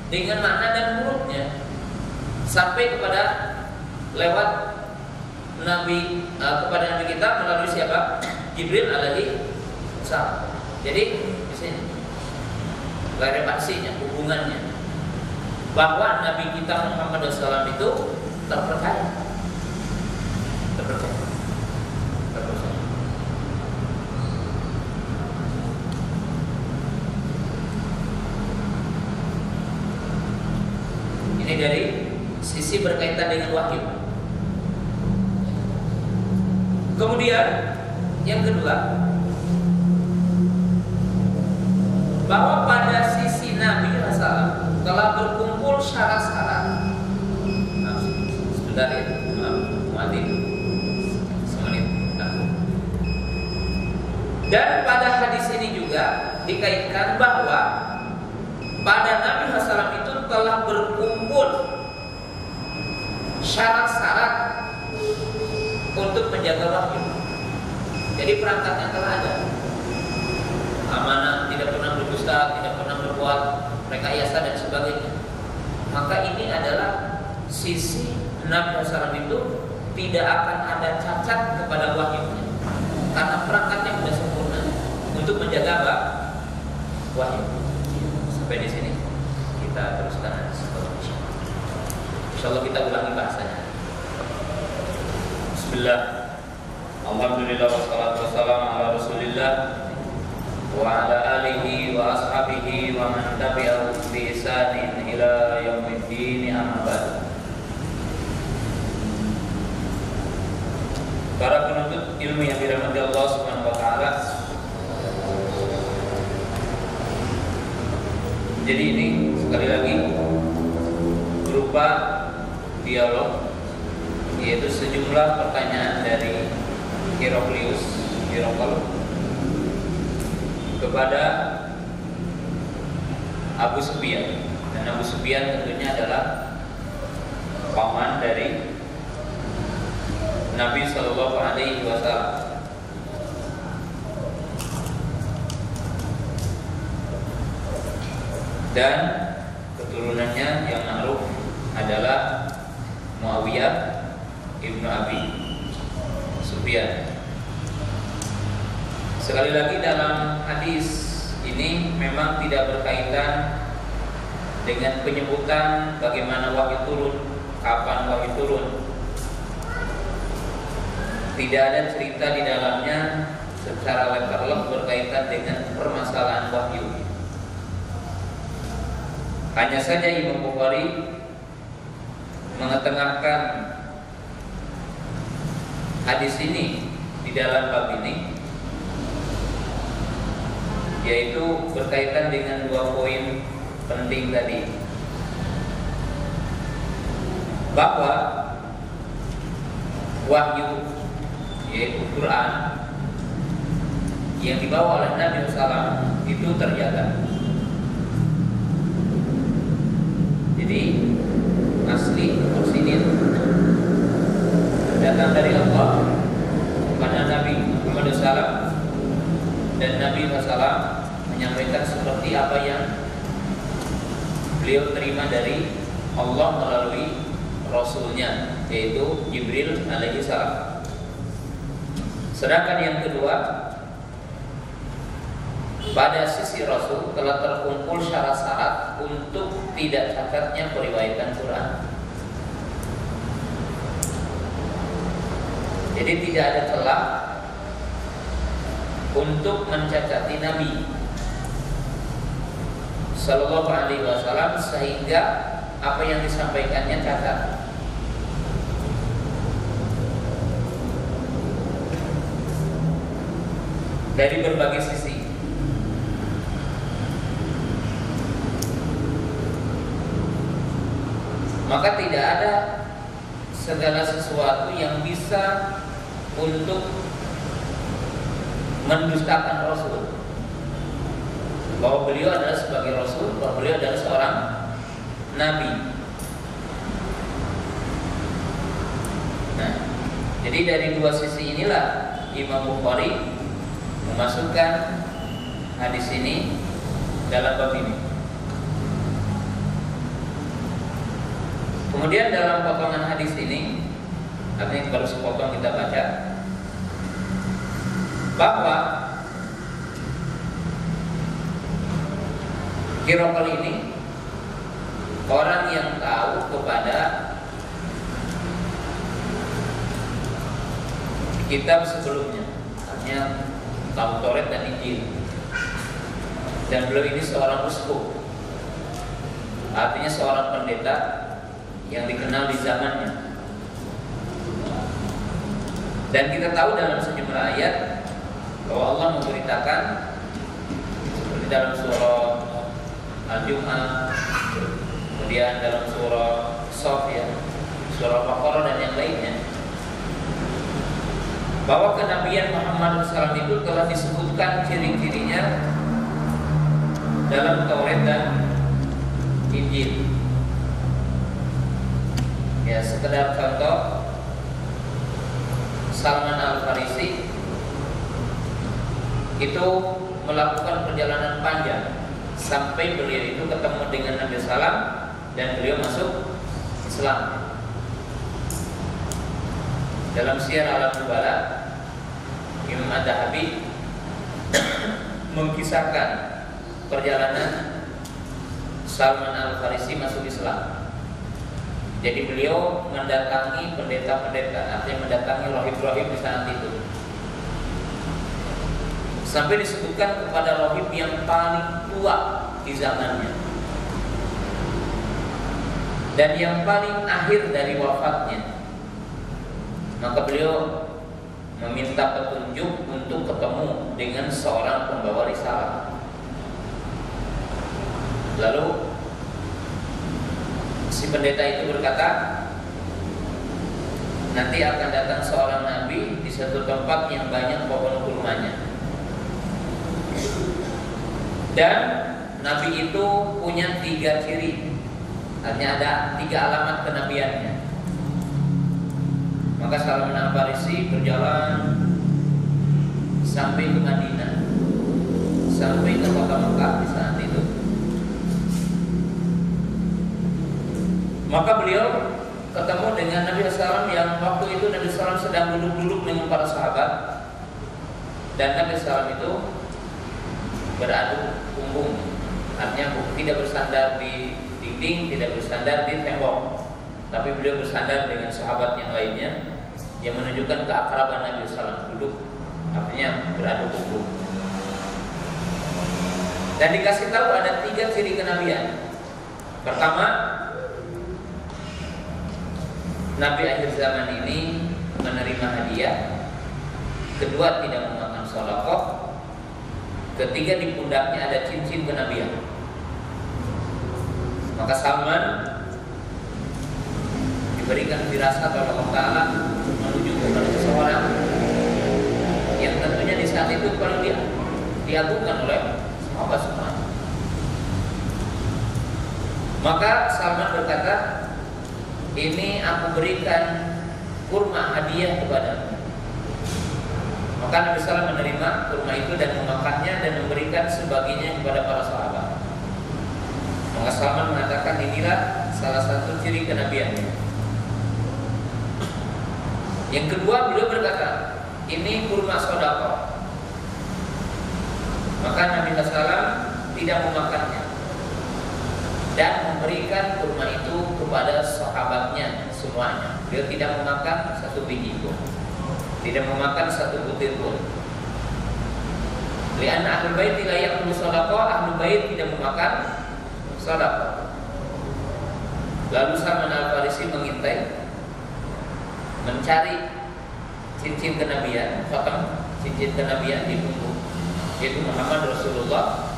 dengan makna dan hurufnya sampai kepada lewat Nabi kepada Nabi kita melalui siapa? Jibril alaihi salam. Jadi di sini relevansinya, hubungannya bahwa Nabi kita Muhammad SAW itu terpercaya. Ini dari sisi berkaitan dengan wahyu. Kemudian yang kedua, bahwa pada sisi Nabi SAW telah berkumpul syarat-syarat. Sebentar ya, mati semenit. Dan pada hadis ini juga dikaitkan bahwa pada Nabi SAW itu telah berkumpul syarat-syarat untuk menjaga wahyu. Jadi perangkatnya telah ada. Amanah, tidak pernah berdusta, tidak pernah berbuat rekayasa dan sebagainya. Maka ini adalah sisi Nabi SAW itu tidak akan ada cacat kepada wahyunya, karena perangkatnya sudah sempurna untuk menjaga wahyu. Sampai di sini kita teruskan. Insyaallah kita ulangi bahasanya. Bismillah. Alhamdulillah wassalatu wassalamu ala Rasulillah wa ala alihi wa ashabihi wa man tabi'ahum bi ihsanin ila yaumiddin, amma ba'd. Para penuntut ilmu yang dirahmati Allah Subhanahu wa taala. Jadi ini sekali lagi berupa dialog, yaitu sejumlah pertanyaan dari Heraklius kepada Abu Sufyan. Dan Abu Sufyan tentunya adalah paman dari Nabi Sallallahu Alaihi Wasallam. Dan keturunannya yang ma'ruf adalah Muawiyah ibnu Abi Sufyan. Sekali lagi dalam hadis ini memang tidak berkaitan dengan penyebutan bagaimana wahyu turun, kapan wahyu turun. Tidak ada cerita di dalamnya secara lengkap berkaitan dengan permasalahan wahyu. Hanya saja Imam Bukhari mengetengahkan hadis ini di dalam bab ini, yaitu berkaitan dengan dua poin penting tadi, bahwa wahyu yaitu Quran yang dibawa oleh Nabi SAW itu terjaga. Jadi asli orsinil datang dari Allah kepada Nabi Muhammad SAW, dan Nabi SAW menyampaikan seperti apa yang beliau terima dari Allah melalui Rasulnya, yaitu Jibril alaihi salam. Sedangkan yang kedua, pada sisi Rasul telah terkumpul syarat-syarat untuk tidak cacatnya periwayatan Quran. Jadi tidak ada celah untuk mencacati Nabi Sallallahu Alaihi Wasallam sehingga apa yang disampaikannya cacat. Dari berbagai sisi. Maka tidak ada segala sesuatu yang bisa untuk mendustakan Rasul, bahwa beliau adalah sebagai Rasul, bahwa beliau adalah seorang Nabi. Nah, jadi dari dua sisi inilah Imam Bukhari memasukkan hadis ini dalam bab ini. Kemudian dalam potongan hadis ini, artinya baru sepotong kita baca, bahwa Hiraqal ini orang yang tahu kepada kitab sebelumnya, artinya tahu Taurat dan Injil, dan beliau ini seorang uskup, artinya seorang pendeta yang dikenal di zamannya. Dan kita tahu dalam sejumlah ayat bahwa Allah memberitakan seperti dalam surah Al-Jum'ah, kemudian dalam surah Shaf, surah Baqarah dan yang lainnya, bahwa kenabian Muhammad SAW itu telah disebutkan ciri-cirinya dalam Taurat dan Injil. Ya, sekedar contoh, Salman Al-Farisi itu melakukan perjalanan panjang sampai beliau itu ketemu dengan Nabi Sallam dan beliau masuk Islam. Dalam Syiar Alam Nubala, Imam Ad-Dahabi mengkisahkan perjalanan Salman Al-Farisi masuk Islam. Jadi beliau mendatangi pendeta-pendeta, artinya mendatangi rohib-rohib di saat itu, sampai disebutkan kepada rohib yang paling tua di zamannya dan yang paling akhir dari wafatnya. Maka beliau meminta petunjuk untuk ketemu dengan seorang pembawa risalah. Lalu si pendeta itu berkata, nanti akan datang seorang nabi di satu tempat yang banyak pohon kurmanya, dan nabi itu punya 3 ciri, artinya ada 3 alamat kenabiannya. Maka Salman Al-Farisi berjalan sampai ke Madinah, sampai ke kota Mekah di saat itu. Maka beliau ketemu dengan Nabi SAW yang waktu itu Nabi SAW sedang duduk-duduk dengan para sahabat, dan Nabi SAW itu beradu punggung, artinya tidak bersandar di dinding, tidak bersandar di tembok, tapi beliau bersandar dengan sahabat yang lainnya, yang menunjukkan keakraban Nabi SAW duduk, artinya beradu punggung. Dan dikasih tahu ada 3 ciri kenabian. Pertama, Nabi akhir zaman ini menerima hadiah. Kedua, tidak memakan sholawat. Ketiga, di pundaknya ada cincin kenabian. Maka Salman diberikan firasat oleh Allah Ta'ala menuju kepada seseorang yang tentunya di saat itu paling diagungkan oleh sahabat semua. Maka Salman berkata, ini aku berikan kurma hadiah kepadamu. Maka Nabi SAW menerima kurma itu dan memakannya dan memberikan sebagiannya kepada para sahabat. Maka Salman mengatakan, inilah salah satu ciri kenabiannya. Yang kedua, beliau berkata, ini kurma sedekah. Maka Nabi SAW tidak memakannya dan memberikan kurma itu kepada sahabatnya semuanya. Beliau tidak memakan satu biji pun, tidak memakan satu butir pun. Lianna ahlul bait la ya'kulu shadaqah, ahlul bait tidak memakan shadaqah. Lalu Salman Al-Farisi mengintai, mencari cincin kenabian, khatam cincin kenabian di punggung, yaitu Muhammad Rasulullah.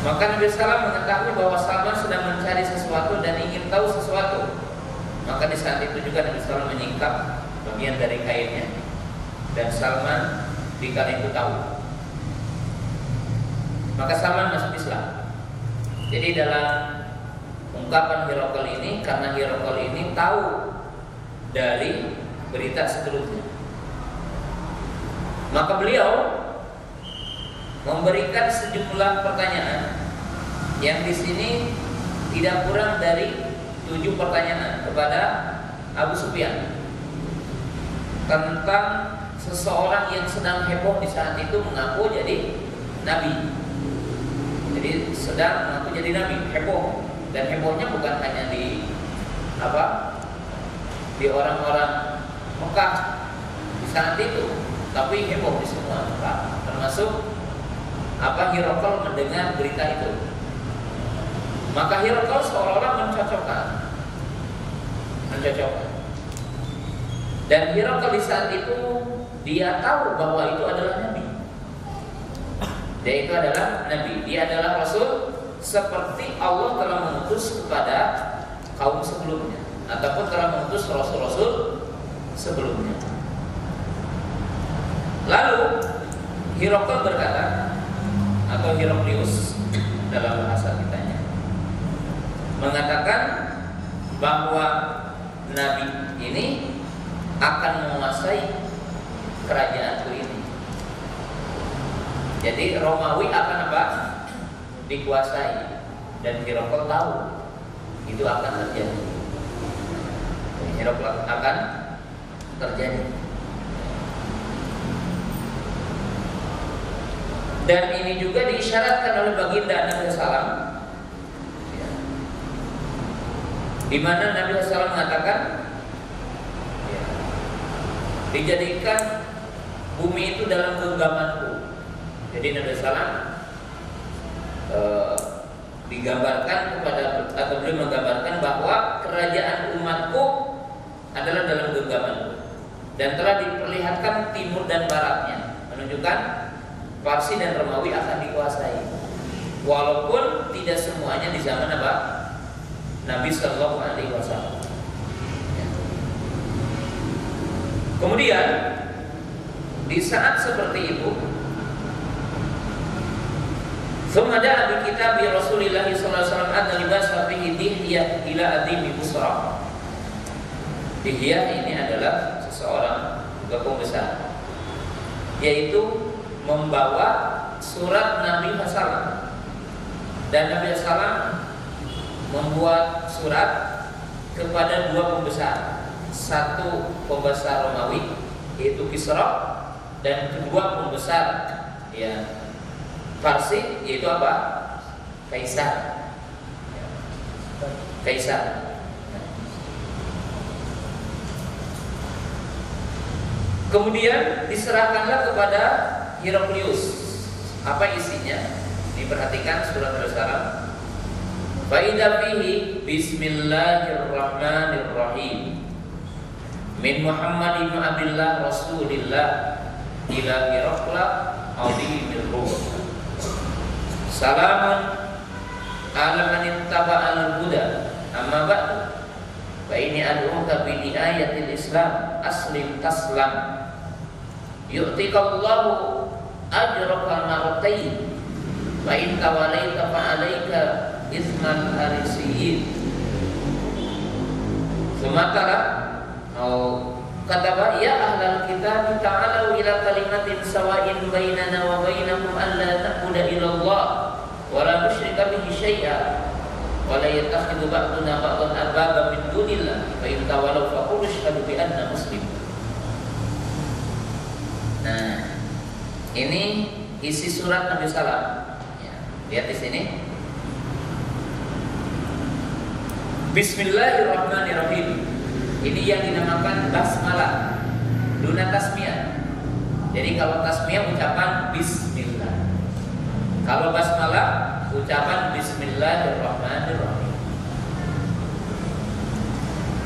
Maka Nabi SAW mengetahui bahwa Salman sedang mencari sesuatu dan ingin tahu sesuatu. Maka di saat itu juga Nabi SAW menyingkap bagian dari kainnya, dan Salman di kala itu tahu. Maka Salman masuk Islam. Jadi dalam ungkapan Hiraqal ini, karena Hiraqal ini tahu dari berita sebelumnya, maka beliau memberikan sejumlah pertanyaan yang di sini tidak kurang dari 7 pertanyaan kepada Abu Sufyan tentang seseorang yang sedang heboh di saat itu mengaku jadi nabi. Jadi sedang mengaku jadi nabi, heboh, dan hebohnya bukan hanya di orang-orang Mekah di saat itu, tapi heboh di semua Mekah, termasuk Hiraqal mendengar berita itu. Maka Hiraqal seolah-olah mencocokkan. Dan Hiraqal di saat itu dia tahu bahwa itu adalah nabi. Dia itu adalah nabi, dia adalah rasul, seperti Allah telah mengutus kepada kaum sebelumnya, ataupun telah mengutus rasul-rasul sebelumnya. Lalu Hiraqal berkata, atau Heraklius dalam bahasa kitanya, mengatakan bahwa nabi ini akan menguasai kerajaanku ini. Jadi Romawi akan dikuasai, dan Heraklius tahu itu akan terjadi. Heraklius akan terjadi. Dan ini juga diisyaratkan oleh baginda Nabi SAW, di mana Nabi SAW mengatakan, dijadikan bumi itu dalam genggamanku. Jadi Nabi SAW digambarkan kepada, atau beliau menggambarkan bahwa kerajaan umatku adalah dalam genggamanku, dan telah diperlihatkan timur dan baratnya, menunjukkan Parsi dan Romawi akan dikuasai, walaupun tidak semuanya di zaman Nabi Sallallahu Alaihi Wasallam. Kemudian di saat seperti itu, Sumada abi kitab Rasulullah Sallallahu Alaihi Wasallam ada libas fihi dihyah ila adimi busra. Dihyah ini adalah seseorang gagung besar, yaitu membawa surat Nabi SAW, dan Nabi SAW membuat surat kepada 2 pembesar, satu pembesar Romawi yaitu Kisra, dan kedua pembesar Parsi yaitu Kaisar. Kemudian diserahkanlah kepada Heraklius. Apa isinya? Diperhatikan surat Al-Salam. Faida fihi Bismillahirrahmanirrahim. Min Muhammad ibn Abdullah Rasulillah ila Herakla azimir ruh. Salamun ala man ittaba'al huda. Amma ba'du. Fa ini ad'uka bi ayatil Islam aslim taslam. Yu'tikallahu ajraka marratain wa in tawalaita fa alayka ismal harisiyin. Sementara kata ya ahlal kitab ta'alu ila kalimatin sawa'in bainana wa bainakum alla na'budu illallah wa la nusyrika bihi syai'a wa la yattakhidhu ba'duna ba'dan arbaba min dunillah fa in tawallaw fa qul asyhadu bi anna muslim. Nah, ini isi surat Nabi Sallam. Ya, lihat di sini. Bismillahirrahmanirrahim. Ini yang dinamakan basmalah, duna tasmiyah. Jadi kalau tasmiyah ucapan bismillah. Kalau basmalah ucapan bismillahirrahmanirrahim.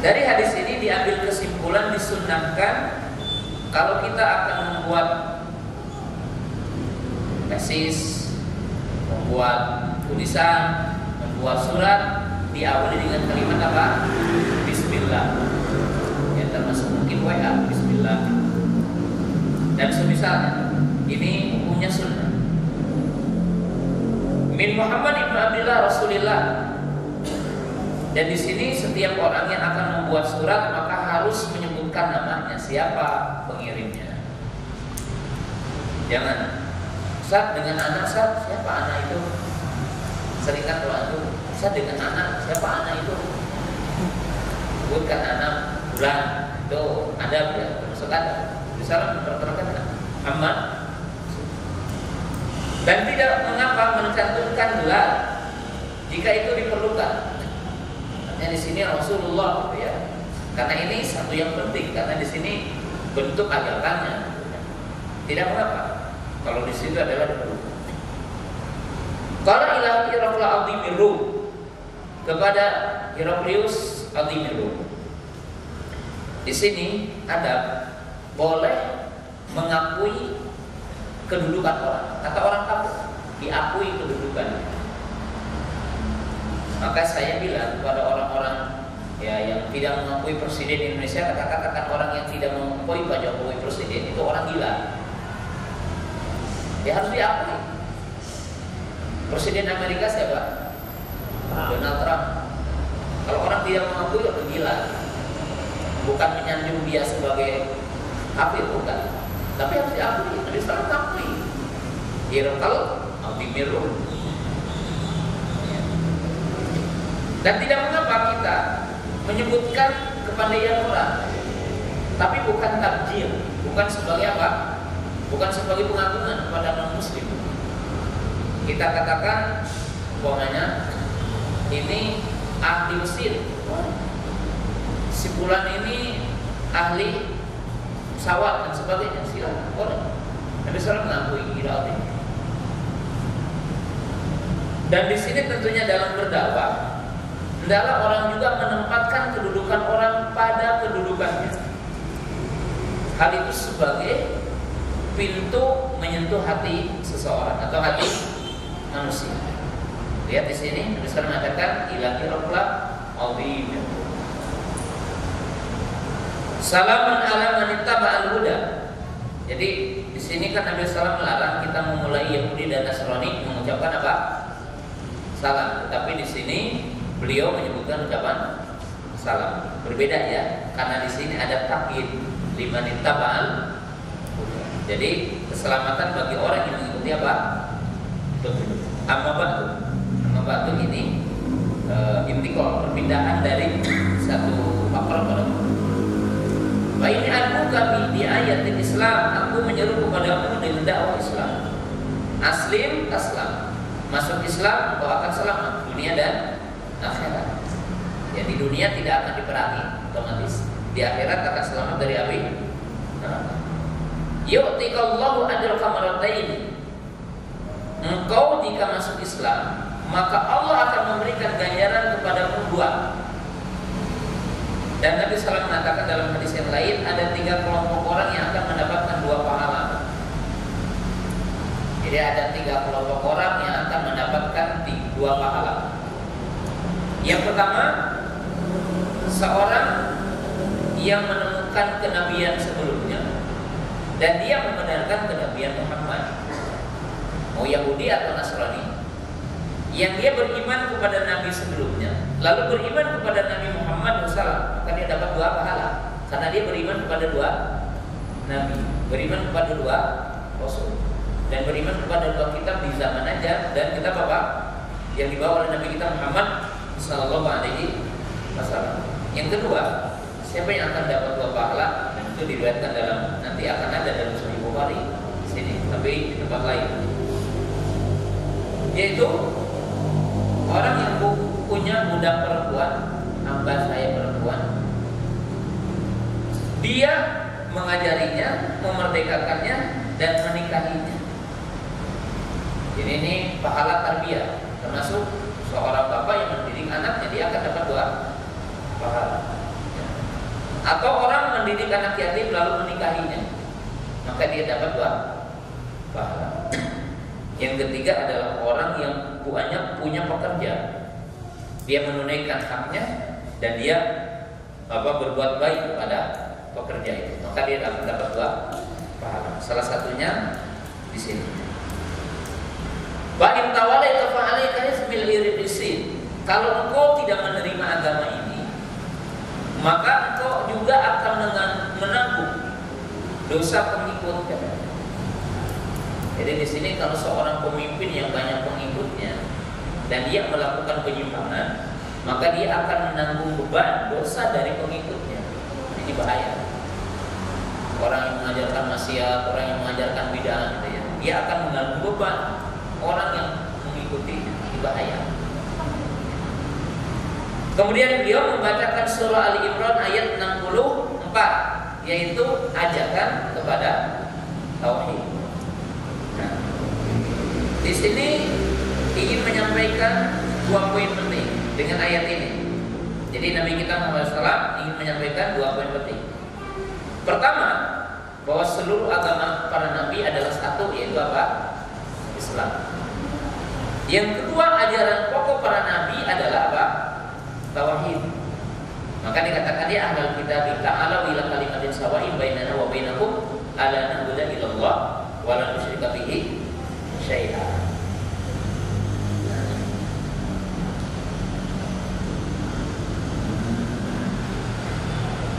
Dari hadis ini diambil kesimpulan disunnahkan kalau kita akan membuat tesis, membuat tulisan, membuat surat, diawali dengan kalimat apa? Bismillah. Ya, termasuk mungkin WA, Bismillah. Dan semisalnya, ini hukumnya sunnah. Min Muhammad ibn Abdullah Rasulillah. Dan di sini setiap orang yang akan membuat surat maka harus menyebutkan namanya, siapa pengirimnya. Jangan Ustaz dengan anak, Ustaz, siapa anak itu? Sering kan doa itu, Ustaz dengan anak, siapa anak itu? Sebutkan anak bulan, itu ada ya, termasuk ada. Misalnya memperkenalkan Muhammad. Dan tidak mengapa mencantumkan gelar jika itu diperlukan. Artinya di sini Rasulullah, gitu ya. Karena ini satu yang penting, karena di sini bentuk ajakannya. Tidak mengapa. Kalau di situ adalah diperlukan. Qala ila Herakla Azimir Rum, kepada Heraklius Azimir Rum. Di sini ada boleh mengakui kedudukan orang. Kata orang kafir, diakui kedudukannya. Maka saya bilang kepada orang-orang ya yang tidak mengakui presiden Indonesia, katakan orang yang tidak mengakui Pak Jokowi presiden itu orang gila. Dia harus diakui. Presiden Amerika siapa? Donald Trump. Kalau orang tidak mengakui orang gila. Bukan menyanjung dia sebagai kafir, bukan. Tapi harus diakui. Nabi Sallam mengakui. Kalau Azimir Rum. Dan tidak mengapa kita menyebutkan kepandaian orang, tapi bukan takjil, bukan sebagai apa? Bukan sebagai pengagungan kepada non-muslim. Kita katakan umpamanya ini ahli mesin, si fulan ini ahli pesawat dan sebagainya, silakan boleh. Nabi SAW mengakui kira ini. Dan di sini tentunya dalam berdakwah hendaklah orang juga menempatkan kedudukan orang pada kedudukannya. Hal itu sebagai pintu menyentuh hati seseorang atau hati manusia. Lihat di sini, Nabi SAW mengatakan ilahi rabbul azim. Salaman ala man ittaba'al huda. Jadi di sini kan Nabi SAW melarang kita memulai Yahudi dan Nasrani mengucapkan apa? Salam. Tetapi di sini beliau menyebutkan ucapan salam. Berbeda ya, karena di sini ada takyid liman ittaba'al. Jadi keselamatan bagi orang yang mengikuti apa? Amma ba'du ini intikal, perpindahan dari satu makro pada wa ini aku kami di ayat Islam, aku menyeru kepadamu dengan dakwah Islam. Aslim taslam. Masuk Islam kau akan selamat dunia dan akhirat. Ya, di dunia tidak akan diperangi otomatis. Di akhirat akan selamat dari api neraka. Yu'tikallahu ajraka marratayn. Engkau jika masuk Islam, maka Allah akan memberikan ganjaran kepadamu dua. Dan Nabi SAW mengatakan dalam hadis yang lain, ada 3 kelompok orang yang akan mendapatkan 2 pahala. Jadi ada 3 kelompok orang yang akan mendapatkan 2 pahala. Yang pertama, seorang yang menemukan kenabian sebelumnya dan dia membenarkan kenabian Muhammad, mau Yahudi atau Nasrani, yang dia beriman kepada Nabi sebelumnya, lalu beriman kepada Nabi Muhammad SAW, maka dia dapat 2 pahala, karena dia beriman kepada 2 Nabi, beriman kepada 2 Rasul, dan beriman kepada 2 kitab di zaman aja, dan kitab apa? Yang dibawa oleh Nabi kita Muhammad Sallallahu Alaihi Wasallam. Yang kedua, siapa yang akan dapat 2 pahala? Dan itu diriwayatkan dalam, nanti akan ada dalam Sahih Bukhari. Sini tapi di tempat lain, yaitu orang yang punya budak perempuan, hamba saya perempuan, dia mengajarinya, memerdekakannya, dan menikahinya. Jadi ini pahala tarbiyah, termasuk seorang bapak yang mendidik anaknya, dia akan dapat 2 pahala. Atau orang mendidik anak yatim lalu menikahinya, maka dia dapat 2 pahala. Yang ketiga adalah orang yang punya pekerja, dia menunaikan haknya dan dia berbuat baik kepada pekerja itu, maka dia akan dapat 2 pahala. Salah satunya di sini. Ba'in tawalaita fa'alaika ismil irdisin. Kalau engkau tidak menerima agama ini, maka engkau juga akan menanggung dosa pengikutnya. Jadi di sini kalau seorang pemimpin yang banyak pengikutnya dan dia melakukan penyimpangan, maka dia akan menanggung beban dosa dari pengikutnya. Ini bahaya. Orang yang mengajarkan maksiat, orang yang mengajarkan bid'ah, gitu ya, dia akan menanggung beban orang yang mengikuti. Ini bahaya. Kemudian beliau membacakan surah Ali Imran ayat 64, yaitu ajakan kepada tauhid. Nah, di sini ingin menyampaikan 2 poin penting dengan ayat ini. Jadi Nabi kita Muhammad SAW ingin menyampaikan 2 poin penting. Pertama, bahwa seluruh agama para nabi adalah satu, yaitu apa? Islam. Yang kedua, ajaran pokok para nabi adalah apa? Tauhid. Maka dikatakan dia ahlul kitab ta'ala ila kalimatin sawa'in bainana wa bainakum alla na'budu illallah wa la nusyrika bihi syai'a.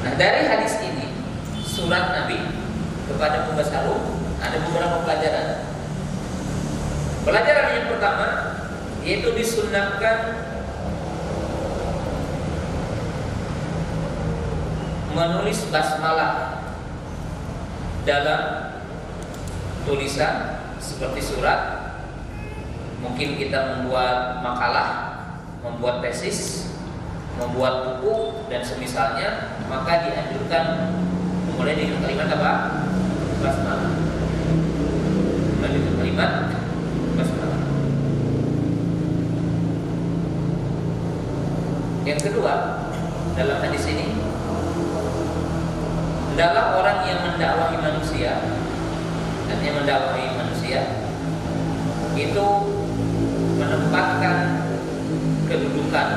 Nah, dari hadis ini, surat Nabi kepada Mubasharun, ada beberapa pelajaran. Pelajaran yang pertama yaitu disunnahkan menulis basmalah dalam tulisan seperti surat. Mungkin kita membuat makalah, membuat tesis, membuat buku dan semisalnya, maka dianjurkan mulai dengan kalimat apa? Basmalah. Mulai dengan kalimat basmalah. Yang kedua, dalam hadis ini adalah orang yang mendakwahi manusia, artinya mendakwahi manusia itu menempatkan kedudukan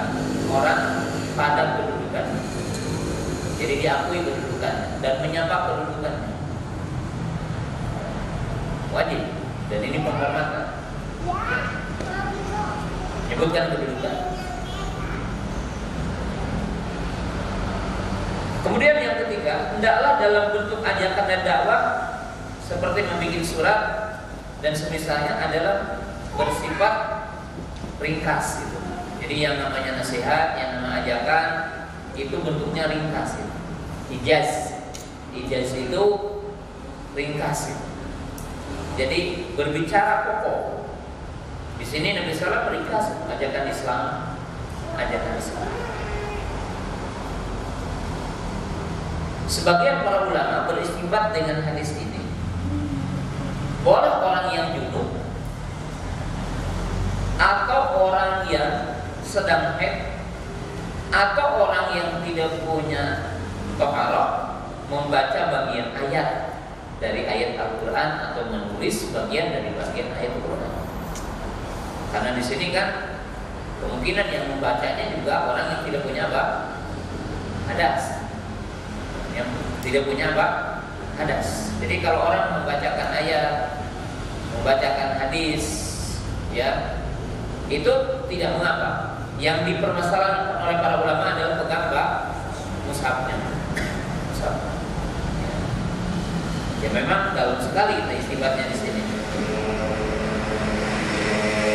orang pada kedudukan. Jadi diakui kedudukan dan menyapa kedudukannya. Wajib, dan ini penghormatan. Menyebutkan kedudukan. Kemudian yang ketiga, hendaklah dalam bentuk ajakan dan dakwah seperti membuat surat dan semisalnya adalah bersifat ringkas gitu. Jadi yang namanya nasihat, yang namanya ajakan itu bentuknya ringkas gitu. Ijaz itu ringkas gitu. Jadi berbicara pokok. Di sini Nabi SAW ringkas ajakan Islam, ajakan Islam. Sebagian para ulama beristinbat dengan hadis ini. Boleh orang yang junub atau orang yang sedang haid atau orang yang tidak punya toharoh membaca bagian ayat dari ayat Al-Quran atau menulis bagian dari bagian ayat Al-Quran. Karena di sini kan kemungkinan yang membacanya juga orang yang tidak punya apa? Hadas. Yang tidak punya apa? Hadas. Jadi kalau orang membacakan ayat, membacakan hadis, ya, itu tidak mengapa. Yang dipermasalahkan oleh para ulama adalah pegang mushafnya. Mushaf. Ya memang dalam sekali istibatnya di sini.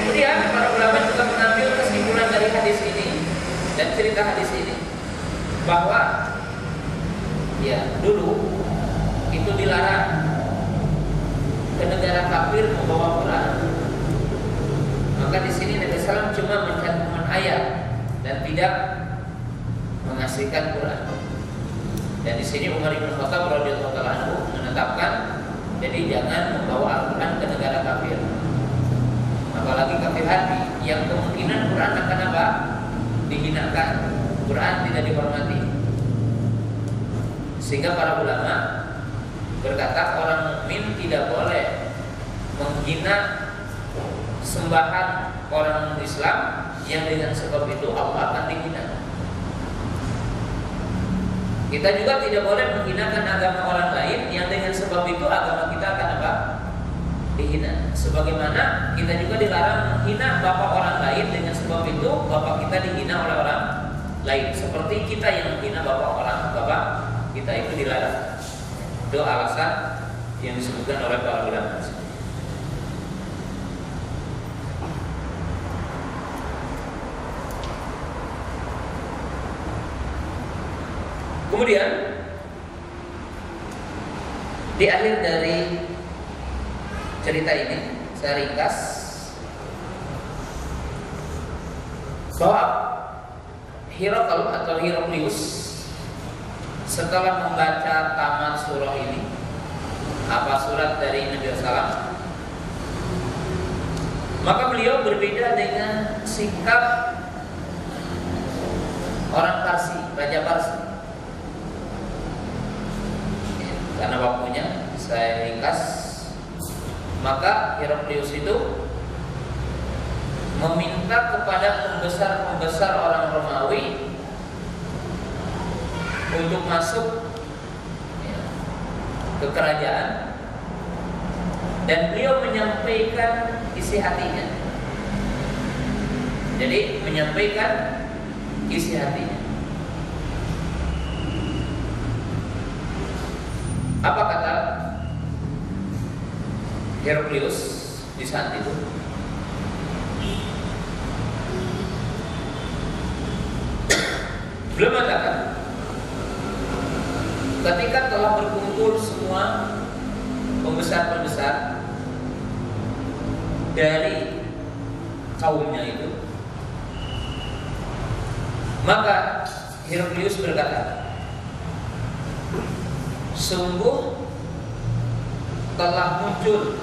Kemudian para ulama juga mengambil kesimpulan dari hadis ini dan cerita hadis ini bahwa ya dulu itu dilarang ke negara kafir membawa Quran. Maka di sini Nabi SAW cuma mencantumkan ayat dan tidak mengasihkan Quran. Dan di sini Umar bin Khattab radhiyallahu anhu menetapkan, jadi jangan membawa Al-Quran ke negara kafir, apalagi kafir hati yang kemungkinan Quran akan apa? Dihinakan, Quran tidak dihormati. Sehingga para ulama berkata orang mukmin tidak boleh menghina sembahan orang Islam yang dengan sebab itu Allah akan dihina. Kita juga tidak boleh menghinakan agama orang lain yang dengan sebab itu agama kita akan apa? Dihina. Sebagaimana kita juga dilarang menghina bapak orang lain, dengan sebab itu bapak kita dihina oleh orang lain. Seperti kita yang menghina bapak kita itu dilarang. Itu alasan yang disebutkan oleh para ulama. Kemudian di akhir dari cerita ini saya ringkas bahwa Herakl atau Heraklius setelah membaca tamat surah ini, apa surat dari Nabi SAW, maka beliau berbeda dengan sikap orang Parsi, Raja Parsi. Karena waktunya saya ringkas, maka Heraklius itu meminta kepada pembesar-pembesar orang Romawi untuk masuk ke kerajaan, dan beliau menyampaikan isi hatinya. Jadi menyampaikan isi hatinya. Apa kata Heraklius di saat itu? Beliau mengatakan, ketika telah berkumpul semua pembesar-pembesar dari kaumnya itu, maka Heraklius berkata, sungguh telah muncul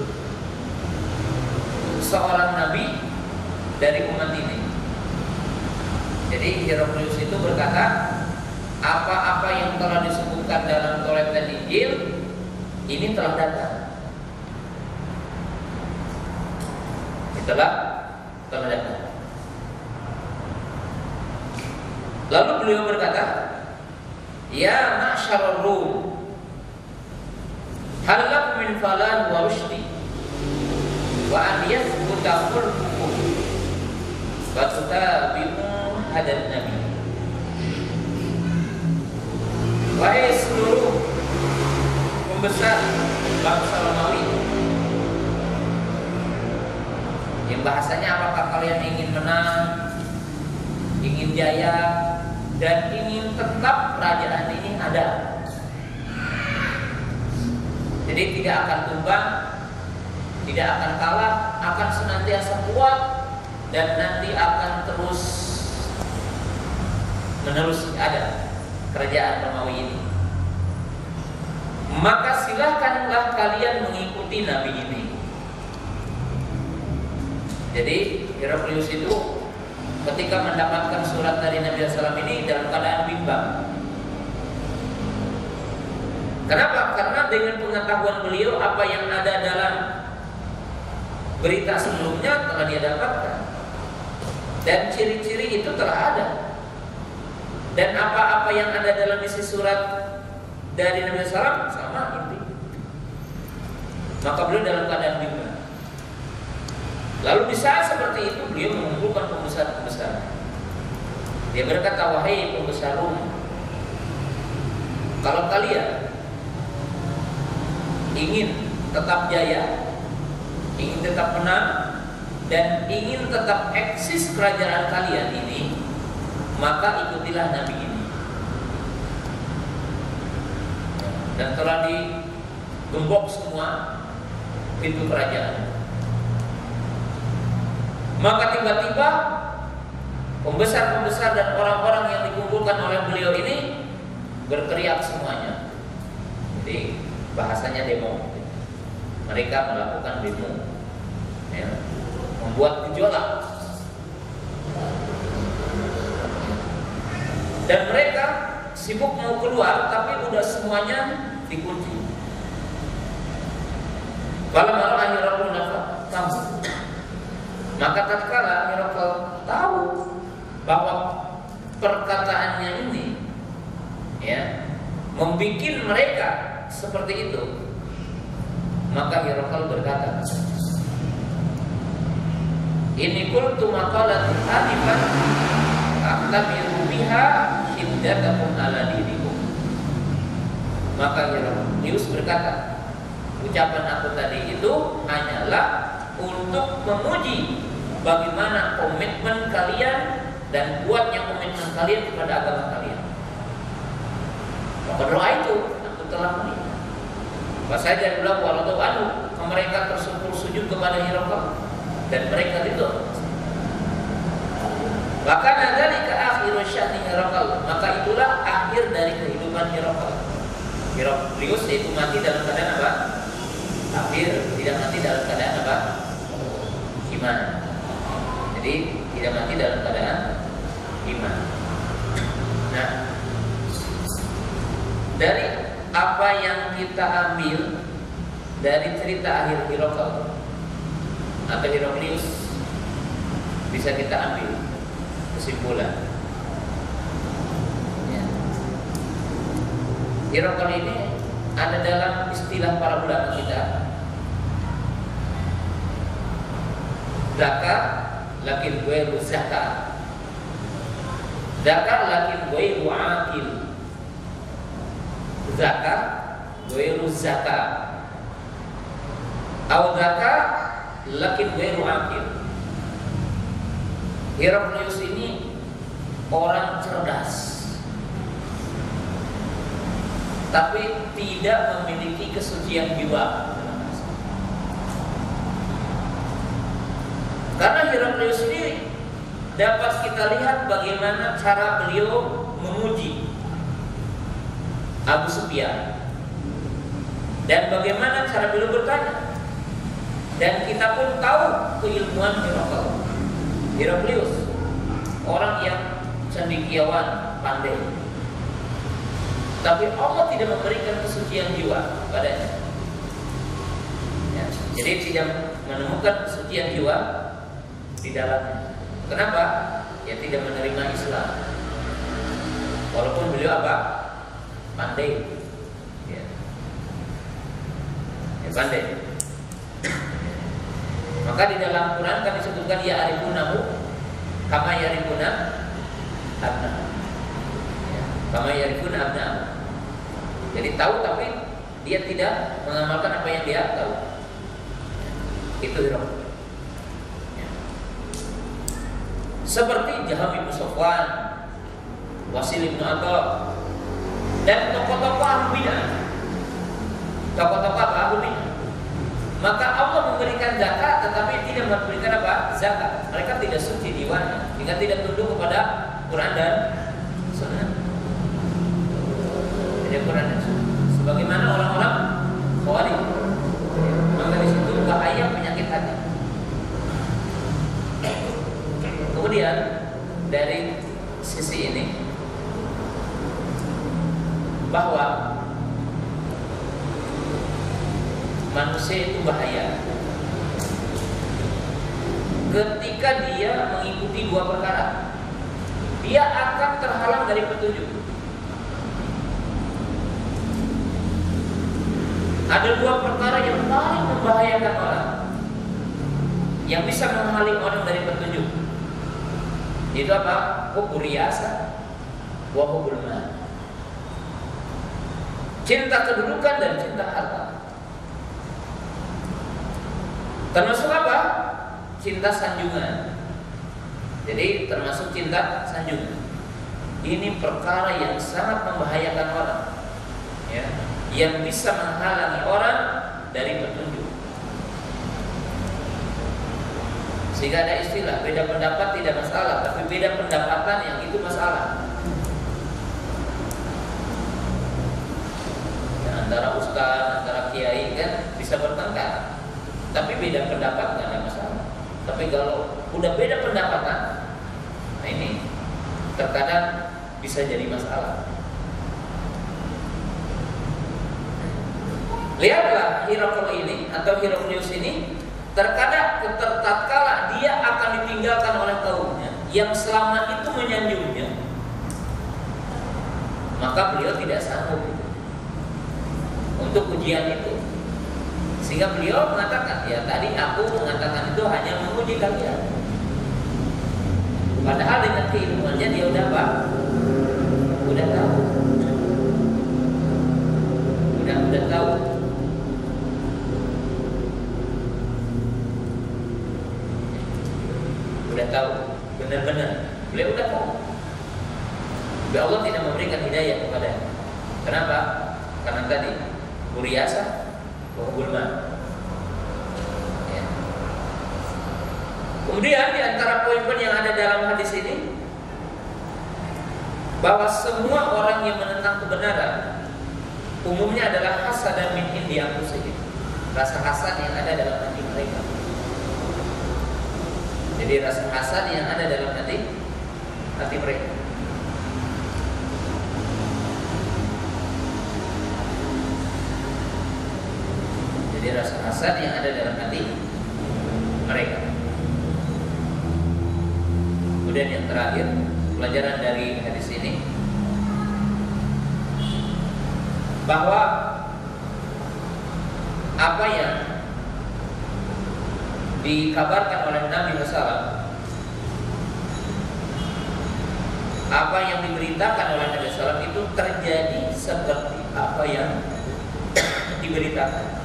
seorang nabi dari umat ini. Jadi Heraklius itu berkata, apa-apa yang telah disebutkan dalam Taurat dan Injil ini telah datang. Telah datang. Lalu beliau berkata, ya ma'syarul Rum, hal lakum min falan wa rushdi wa an yathbuta mulkukum wa tutabi'u hadan nabi. Wahai seluruh pembesar bangsa Romawi, yang bahasanya apakah kalian ingin menang, ingin jaya, dan ingin tetap kerajaan ini ada, jadi tidak akan tumbang, tidak akan kalah, akan senantiasa kuat, dan nanti akan terus menerus ada kerajaan Romawi ini, maka silahkanlah kalian mengikuti nabi ini. Jadi Heraklius itu ketika mendapatkan surat dari Nabi SAW ini dalam keadaan bimbang. Kenapa? Karena dengan pengetahuan beliau apa yang ada dalam berita sebelumnya telah dia dapatkan, dan ciri-ciri itu telah ada, dan apa-apa yang ada dalam isi surat dari Nabi SAW sama inti. Maka beliau dalam keadaan bimbang. Lalu di saat seperti itu beliau mengumpulkan pembesar-pembesar. Dia berkata, wahai pembesar Rum, kalau kalian ingin tetap jaya, ingin tetap menang, dan ingin tetap eksis kerajaan kalian ini, maka ikutilah nabi ini. Dan telah digembok semua pintu kerajaan. Maka tiba-tiba pembesar-pembesar dan orang-orang yang dikumpulkan oleh beliau ini berteriak semuanya. Jadi bahasanya demo. Mereka melakukan demo, ya, membuat gejolak. Dan mereka sibuk mau keluar, tapi udah semuanya dikunci. Kalau malah Hiraql tahu, maka tatkala Hiraql tahu bahwa perkataannya ini, ya, membuat mereka seperti itu, maka Hiraql berkata, "Ini qultu maqalatan alifan aqtabiru biha hiddatakum ala dinikum." Maka Hiraql berkata, ucapan aku tadi itu hanyalah untuk memuji bagaimana komitmen kalian dan kuatnya komitmen kalian kepada agama kalian. Maka doa itu aku telah menikah. Pas saja bilang walau anu, mereka tersungkur sujud kepada Hiraql dan mereka itu. Bahkan ada di akhir sya'ni Hiraql, maka itulah akhir dari kehidupan Hiraql. Heraklius yaitu mati dalam keadaan apa? Kafir, tidak mati dalam keadaan apa? Iman. Jadi tidak mati dalam keadaan iman. Nah, dari apa yang kita ambil dari cerita akhir Hiraql atau Heraklius, bisa kita ambil kesimpulan. Ya. Hiraql ini ada dalam istilah para ulama kita, zaka lakin ghairu zaka, zaka lakin ghairu aqil, zaka ghairu zaka, atau zaka lakin ghairu aqil. Heraklius ini orang cerdas, tapi tidak memiliki kesucian jiwa. Karena Heraklius sendiri dapat kita lihat bagaimana cara beliau memuji Abu Sufyan dan bagaimana cara beliau bertanya. Dan kita pun tahu keilmuan Heraklius, orang yang cendekiawan, pandai. Tapi Allah tidak memberikan kesucian jiwa padanya. Ya, jadi tidak menemukan kesucian jiwa di dalamnya. Kenapa? Ya tidak menerima Islam. Walaupun beliau apa? Pandai. Ya, pandai. Maka di dalam Quran kan disebutkan ya arifunahu kama yarifuna abna. Kama yarifuna abna. Jadi tahu tapi dia tidak mengamalkan apa yang dia tahu. Itu Hiraql. Seperti Jaham bin Safwan, Wasil bin Atha, dan tokoh-tokoh ahli bidah. Tokoh-tokoh ahli bidah. Maka Allah memberikan zakat tetapi tidak memberikan apa? Zakat. Mereka tidak suci jiwanya, sehingga tidak tunduk kepada Quran dan Sunnah. Tidak Quran dan Sunnah. Sebagaimana orang-orang Khawarij. Maka di situ bahaya penyakit hati. Kemudian dari sisi ini bahwa manusia itu bahaya ketika dia mengikuti dua perkara. Dia akan terhalang dari petunjuk. Ada dua perkara yang paling membahayakan orang, yang bisa menghalangi orang dari petunjuk. Itu apa? Hubur riyasa wa hubul mal. Cinta kedudukan dan cinta harta. Termasuk apa? Cinta sanjungan. Jadi termasuk cinta sanjungan. Ini perkara yang sangat membahayakan orang, ya, yang bisa menghalangi orang dari petunjuk. Sehingga ada istilah beda pendapat tidak masalah, tapi beda pendapatan yang itu masalah. Ya, antara ustaz, antara kiai kan bisa bertengkar, tapi beda pendapat nggak ada masalah. Tapi kalau udah beda pendapatan, nah ini terkadang bisa jadi masalah. Lihatlah Heraklius ini atau Heraklius ini, terkadang tatkala dia akan ditinggalkan oleh kaumnya yang selama itu menyanjungnya, maka beliau tidak sanggup untuk ujian itu. Sehingga beliau mengatakan, ya tadi aku mengatakan itu hanya menguji kalian. Padahal dengan keilmuannya dia udah apa? Udah tahu. Udah tahu. Udah tahu, benar-benar. Beliau udah tahu. Beliau Allah tidak memberikan hidayah kepadanya. Kenapa? Karena tadi Buriasa Bahulman. Ya. Kemudian di antara poin-poin yang ada dalam hadis ini, bahwa semua orang yang menentang kebenaran umumnya adalah hasad dan min indi anfusihim. Rasa hasad yang ada dalam hati mereka. Jadi rasa hasad yang ada dalam hati mereka. Jadi rasa hasad yang ada dalam hati mereka. Kemudian yang terakhir, pelajaran dari hadis ini, bahwa apa yang dikabarkan oleh Nabi SAW, apa yang diberitakan oleh Nabi SAW itu terjadi seperti apa yang diberitakan.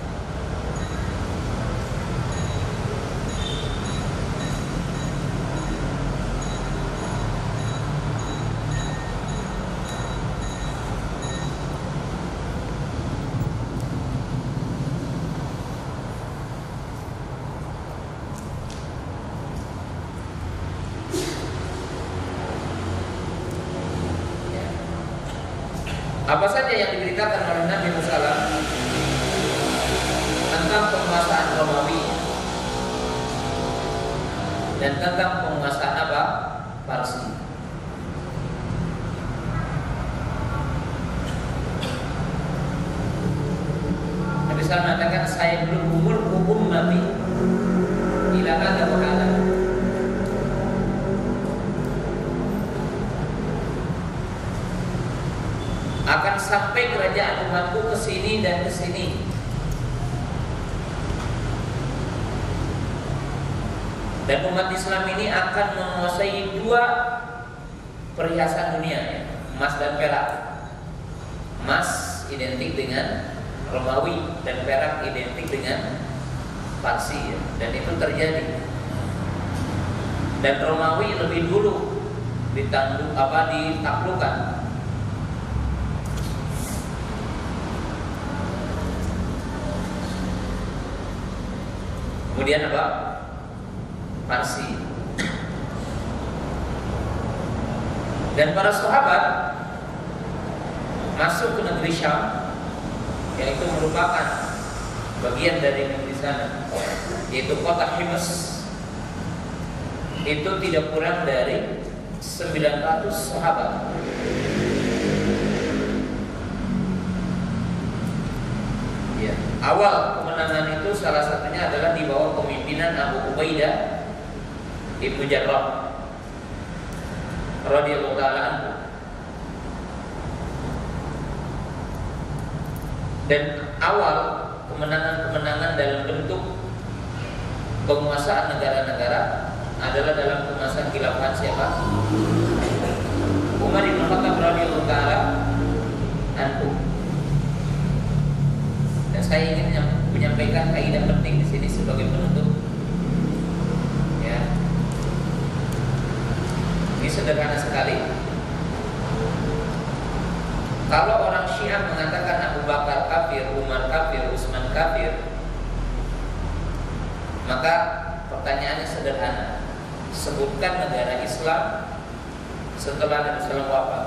Apa saja yang diberitakan oleh Nabi SAW tentang penguasaan Romawi dan tentang penguasaan apa? Parsi. Nabi SAW mengatakan, saya belum hukum mati ila ada wakala. Akan sampai kerajaan umatku ke sini dan ke sini. Dan umat Islam ini akan menguasai dua perhiasan dunia, ya, emas dan perak. Emas identik dengan Romawi dan perak identik dengan Parsi, ya. Dan itu terjadi. Dan Romawi lebih dulu ditaklukkan. Kemudian apa? Parsi. Dan para sahabat masuk ke negeri Syam, yaitu merupakan bagian dari negeri sana, yaitu kota Himas. Itu tidak kurang dari 900 sahabat. Ya, awal kemenangan itu salah satunya adalah di bawah kepemimpinan Abu Ubaidah Ibnu Jarrah radhiyallahu ta'ala anhu. Dan awal kemenangan dalam bentuk penguasaan negara-negara adalah dalam penguasaan khilafah siapa? Umar bin Khattab radhiyallahu ta'ala anhu. Dan saya ingin menyampaikan kaidah penting di sini sebagai penutup. Ya, ini sederhana sekali. Kalau orang Syiah mengatakan Abu Bakar kafir, Umar kafir, Utsman kafir, maka pertanyaannya sederhana. Sebutkan negara Islam setelah Nabi SAW wafat.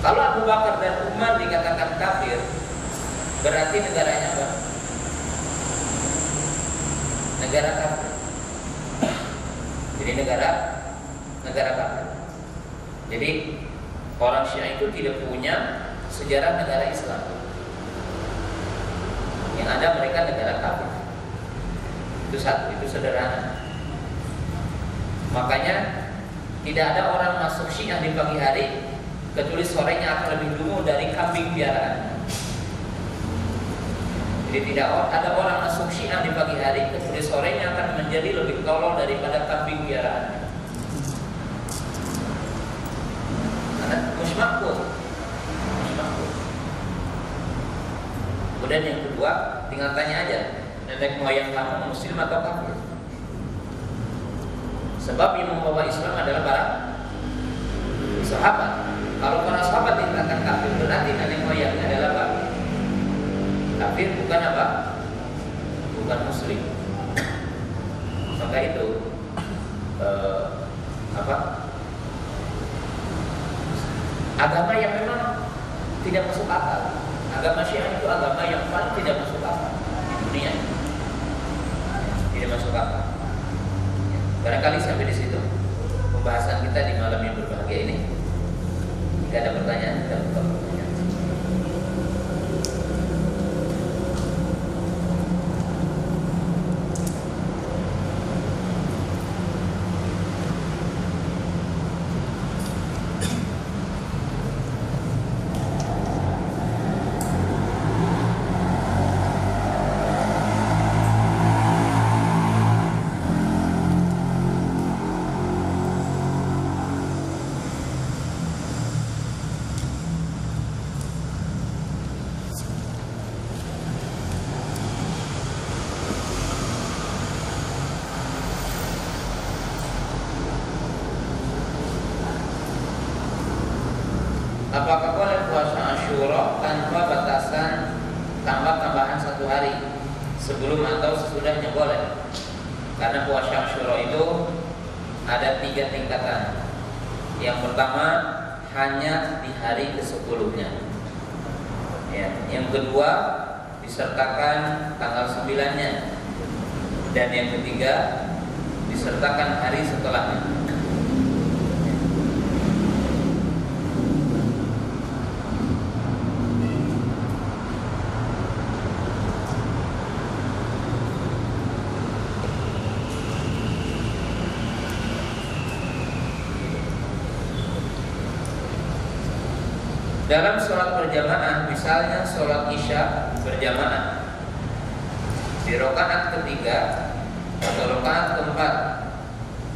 Kalau Abu Bakar dan Umar dikatakan kafir, berarti negaranya apa? Negara kafir. Jadi negara kafir. Jadi orang Syiah itu tidak punya sejarah negara Islam. Yang ada mereka negara kafir. Itu satu, itu sederhana. Makanya tidak ada orang masuk Syiah di pagi hari kecuali sorenya akan lebih dulu dari kambing piaraan. Jadi tidak ada orang masuk Syiah di pagi hari kecuali sorenya akan menjadi lebih tolol daripada kambing piaraan. Karena musmakul. Kemudian yang kedua, tinggal tanya aja, nenek moyang kamu muslim atau kafir? Sebab yang membawa Islam adalah para sahabat. Kalau para sahabat dikatakan kafir, berarti nenek moyangnya adalah apa? Kafir, bukan apa? Bukan muslim. Maka itu agama yang memang tidak masuk akal. Agama Syiah itu agama yang paling tidak masuk akal di dunia. Tidak masuk akal. Barangkali sampai di situ pembahasan kita di malam yang berbahagia ini. Jika ada pertanyaan, kita buka pertanyaan. Apakah boleh puasa Asyura tanpa batasan tambahan 1 hari sebelum atau sesudahnya? Boleh. Karena puasa Asyura itu ada 3 tingkatan. Yang pertama hanya di hari ke-10-nya. Ya. Yang kedua disertakan tanggal 9-nya. Dan yang ketiga disertakan hari setelahnya. Dalam sholat berjamaah, misalnya sholat Isya berjamaah, di rakaat ketiga atau rakaat keempat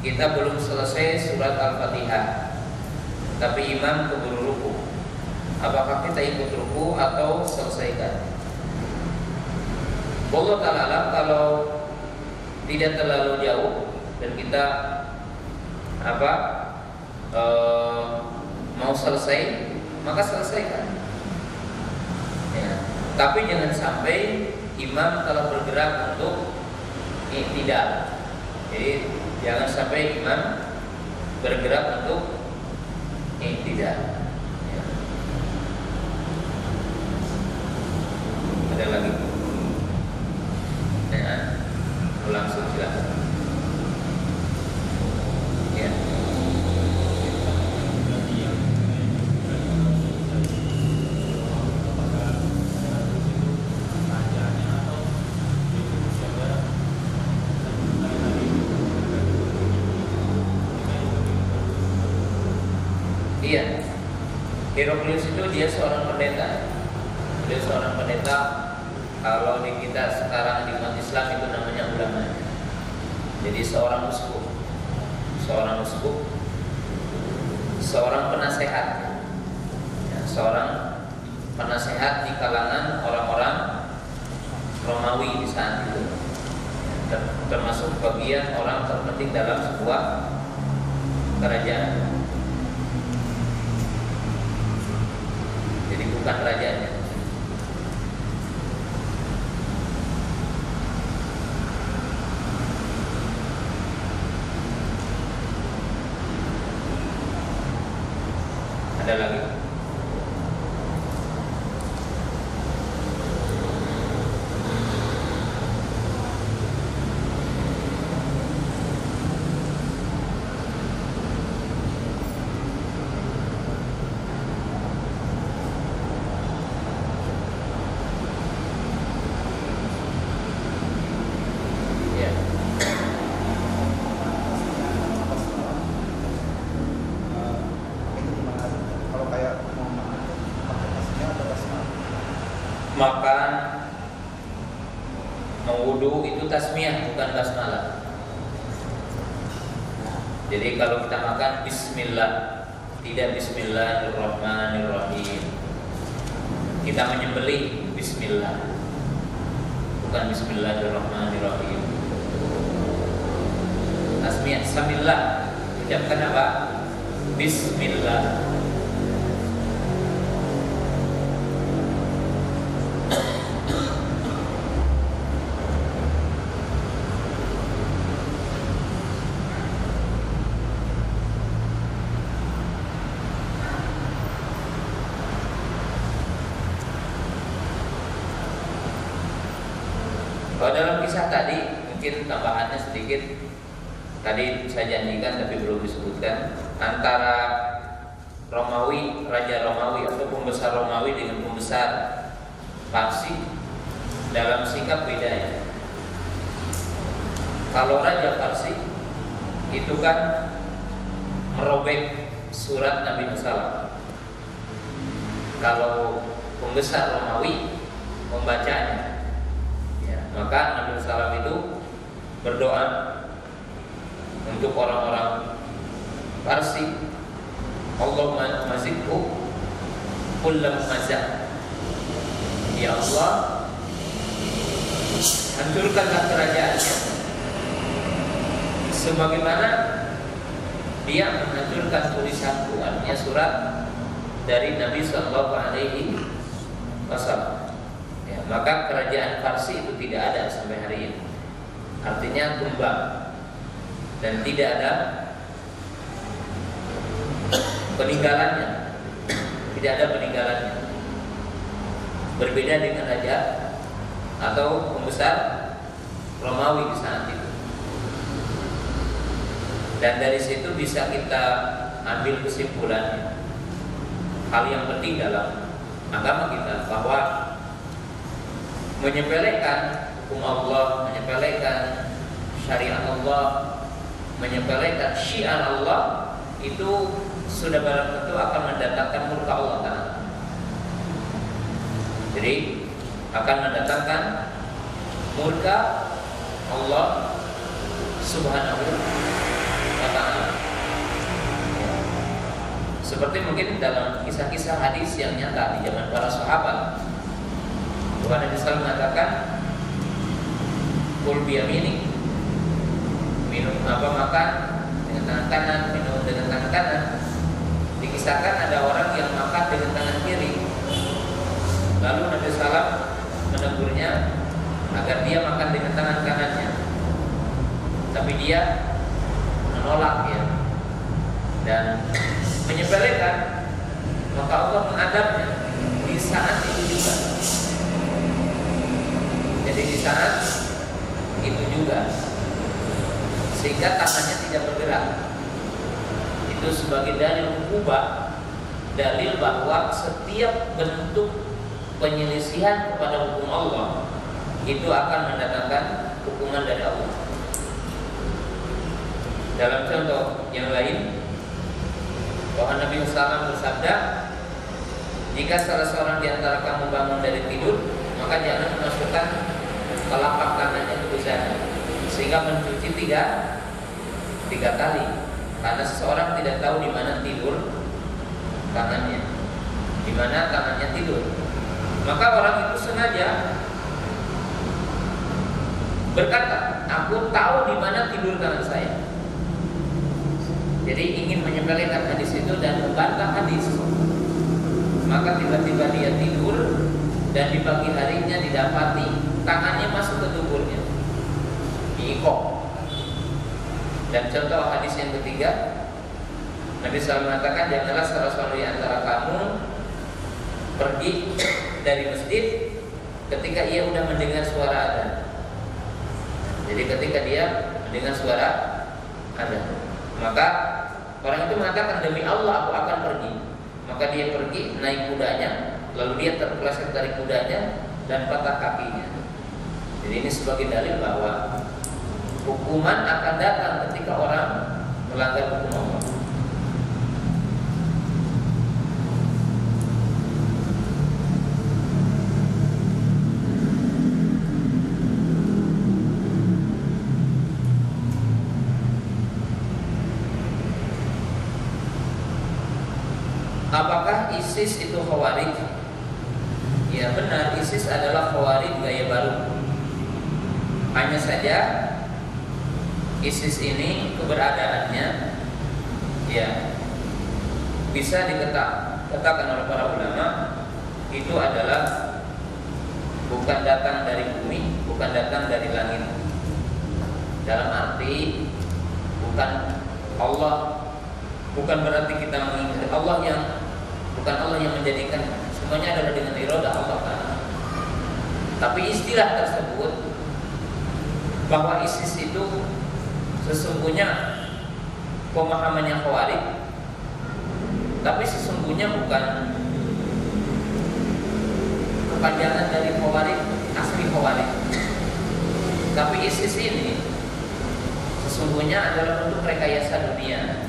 kita belum selesai surat Al-Fatihah, tapi imam keburu ruku. Apakah kita ikut ruku atau selesaikan? Wallahu ta'ala, kalau tidak terlalu jauh dan kita mau selesai, maka selesaikan. Ya. Tapi jangan sampai imam telah bergerak untuk i'tidal. Jadi jangan sampai imam bergerak untuk i'tidal. Ya. Ada lagi? Ya. Langsung silakan. Ya. Iya, Heraklius itu dia seorang pendeta. Dia seorang pendeta. Kalau di kita sekarang di umat Islam itu namanya ulama. Jadi seorang uskup, seorang penasehat, ya, seorang penasehat di kalangan orang-orang Romawi di saat itu, termasuk bagian orang terpenting dalam sebuah kerajaan. Jadi bukan rajanya, Ada lagi? Makan, mewudu itu tasmiyah, bukan basmalah. Jadi kalau kita makan bismillah, tidak bismillahirrahmanirrahim. Kita menyembelih bismillah, bukan bismillahirrahmanirrahim. Tasmiyah, samillah, ucapkan apa? Bismillah. Kalau dalam kisah tadi, mungkin tambahannya sedikit. Tadi saya janjikan tapi belum disebutkan, antara Romawi, Raja Romawi atau pembesar Romawi dengan pembesar Parsi dalam sikap bedanya. Kalau Raja Parsi itu kan merobek surat Nabi Musa. Kalau pembesar Romawi membacanya, maka Nabi Musa itu berdoa untuk orang-orang Parsi, Allahumma mazikhu kullam mazak. Ya Allah, hancurkanlah kerajaannya sebagaimana dia menghancurkan tulisanku, artinya surat dari Nabi Sallallahu Alaihi Wasallam. Maka kerajaan Parsi itu tidak ada sampai hari ini. Artinya tumbang dan tidak ada peninggalannya. Tidak ada peninggalannya. Berbeda dengan raja atau pembesar Romawi di saat itu. Dan dari situ bisa kita ambil kesimpulannya. Hal yang penting dalam agama kita bahwa menyepelekan hukum Allah, menyepelekan syariat Allah, menyepelekan syiar Allah itu sudah barang tentu akan mendatangkan murka Allah Ta'ala. Jadi akan mendatangkan murka Allah Subhanahu wa Ta'ala. Seperti mungkin dalam kisah-kisah hadis yang nyata di zaman para sahabat, Tuhan Nabi SAW mengatakan, kul biyaminik, minum makan dengan tangan kanan, minum dengan tangan kanan. Dikisahkan ada orang yang makan dengan tangan kiri, lalu Nabi SAW menegurnya agar dia makan dengan tangan kanannya, tapi dia menolak dan menyepelekan, maka Allah mengadabnya di saat itu juga. Jadi di saat itu juga, sehingga tangannya tidak bergerak. Itu sebagai dalil ukubah, dalil bahwa setiap bentuk penyelisihan kepada hukum Allah itu akan mendatangkan hukuman dari Allah. Dalam contoh yang lain, bahwa Nabi Muhammad bersabda, jika salah seorang di antara kamu bangun dari tidur, maka jangan memasukkan telapak tangannya ke sana, sehingga mencuci tiga kali, karena seseorang tidak tahu di mana tidur tangannya, di mana tangannya tidur. Maka orang itu sengaja berkata, aku tahu di mana tidur tangan saya. Jadi ingin menyepelekan hadis itu dan membantah hadis. Maka tiba-tiba dia tidur dan di pagi harinya didapati tangannya masuk ke tubuhnya, diikok. Dan contoh hadis yang ketiga, Nabi SAW mengatakan, janganlah salah seorang di antara kamu pergi dari masjid ketika ia sudah mendengar suara adzan. Jadi ketika dia mendengar suara adzan, maka orang itu mengatakan, demi Allah aku akan pergi. Maka dia pergi naik kudanya, lalu dia terpeleset dari kudanya dan patah kakinya. Jadi ini sebagai dalil bahwa hukuman akan datang ketika orang melanggar hukum Allah. Apakah ISIS itu Khawarij? Ya benar, ISIS adalah Khawarij gaya baru. Hanya saja ISIS ini keberadaannya ya bisa dikatakan oleh para ulama itu adalah bukan datang dari bumi, bukan datang dari langit. Dalam arti bukan Allah, bukan berarti kita mengingkari Allah, yang bukan Allah yang menjadikan, semuanya adalah dengan iradah Allah Ta'ala. Tapi istilah tersebut bahwa ISIS itu sesungguhnya pemahamannya Khawarij, tapi sesungguhnya bukan kepanjangan dari Khawarij, asli Khawarij. Tapi ISIS ini sesungguhnya adalah bentuk rekayasa dunia,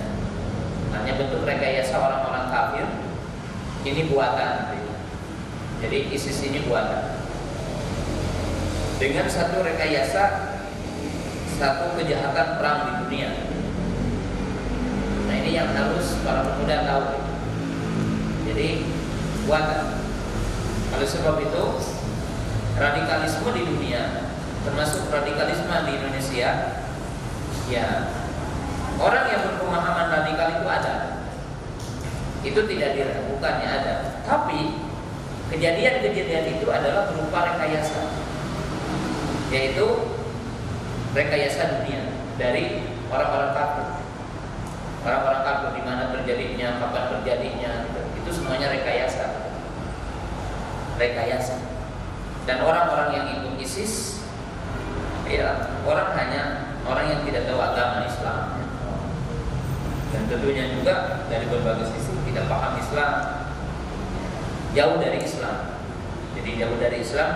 hanya bentuk rekayasa orang-orang kafir. Ini buatan. Jadi ISIS ini buatan dengan satu rekayasa, satu kejahatan perang di dunia. Nah ini yang harus para pemuda tahu. Jadi buatan. Oleh sebab itu radikalisme di dunia, termasuk radikalisme di Indonesia, ya orang yang berpemahaman radikal itu ada. Itu tidak diragukannya ada. Tapi kejadian-kejadian itu adalah berupa rekayasa, yaitu rekayasa dunia dari orang-orang kafir. Orang-orang kafir di mana terjadinya, kapan terjadinya, itu semuanya rekayasa. Rekayasa. Dan orang-orang yang ikut ISIS, ya orang yang tidak tahu agama Islam. Dan tentunya juga dari berbagai sisi tidak paham Islam, jauh dari Islam. Jadi jauh dari Islam,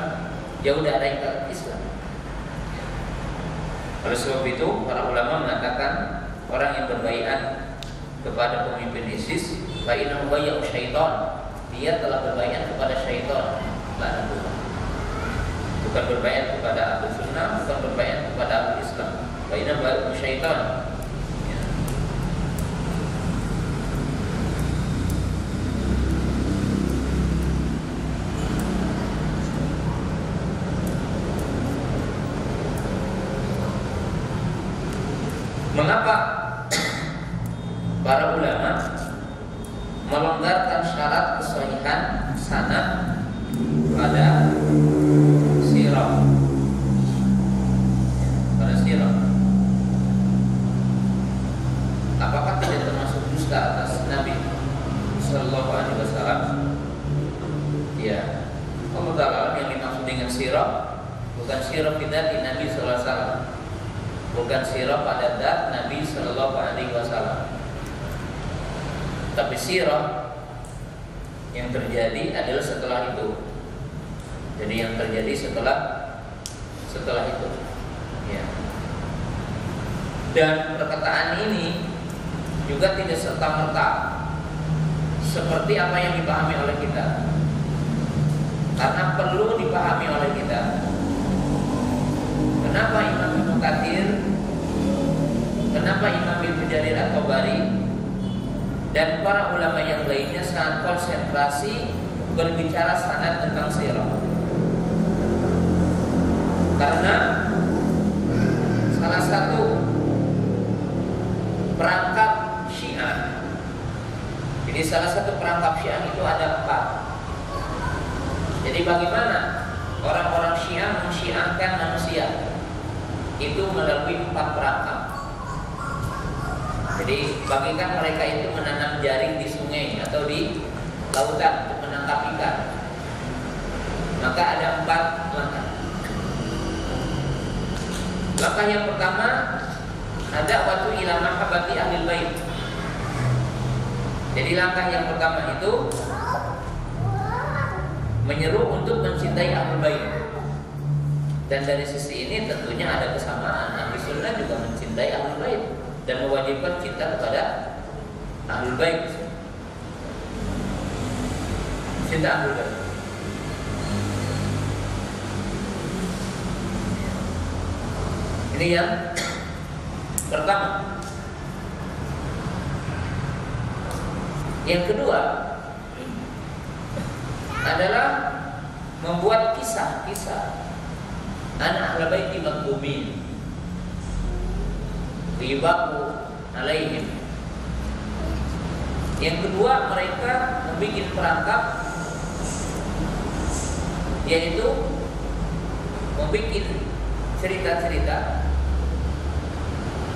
jauh dari Islam. Oleh sebab itu para ulama mengatakan orang yang berbaiat kepada pemimpin ISIS, fa innahu bayya'u syaitan, dia telah berbaiat kepada syaitan. Bukan berbaiat kepada Ahlus Sunnah, bukan berbaiat kepada Ahlul Islam. Fa innahu bayya'u syaitan. Mengapa para ulama melonggarkan syarat kesahihan sanad pada sirah? Pada sirah, apakah tidak termasuk dusta atas Nabi Sallallahu Alaihi Wasallam? Ya, Allah Taala yang dimaksud dengan sirah bukan sirah bidati Nabi Sallallahu Alaihi Wasallam, bukan sirah pada zat Nabi Sallallahu Alaihi Wasallam, tapi sirah yang terjadi adalah setelah itu. Jadi yang terjadi setelah itu, ya. Dan perkataan ini juga tidak serta-merta seperti apa yang dipahami oleh kita, karena perlu dipahami oleh kita. Kenapa Imam Ibnu Katsir, kenapa Imam Ibnu Jarir At-Tabari dan para ulama yang lainnya sangat konsentrasi berbicara sanad tentang sirah? Karena salah satu perangkap Syiah, jadi salah satu perangkap Syiah itu ada 4. Jadi bagaimana orang-orang Syiah mensyiahkan manusia? Itu melalui 4 perangkap. Jadi Jadi bagikan mereka itu menanam jaring di sungai atau di lautan untuk menangkap ikan. Maka ada 4 langkah. Langkah yang pertama ada waktu ila mahabbati ahlil bait. Jadi langkah yang pertama itu menyeru untuk mencintai ahlul bait. Dan dari sisi ini tentunya ada kesamaan. Ahli sunnah juga mencintai ahlul bait dan mewajibkan cinta kepada ahlul bait. Cinta ahlul bait. Ini yang pertama. Yang kedua adalah membuat kisah-kisah anak ahlul bait makbumin ribaku alaihim. Yang kedua, mereka membuat perangkap, yaitu membuat cerita-cerita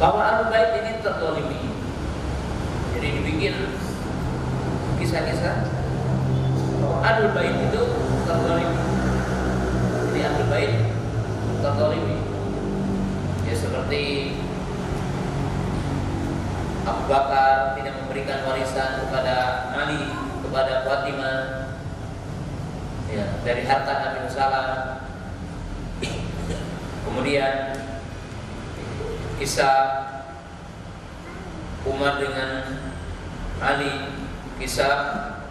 bahwa ahlul bait ini terzalimi. Jadi dibikin kisah-kisah bahwa ahlul bait itu terzalimi. Jadi ahlul bait terzalimi. Ya seperti Abu Bakar tidak memberikan warisan kepada Ali, kepada Fatimah, ya, dari harta Nabi Sallam. Kemudian kisah Umar dengan Ali, kisah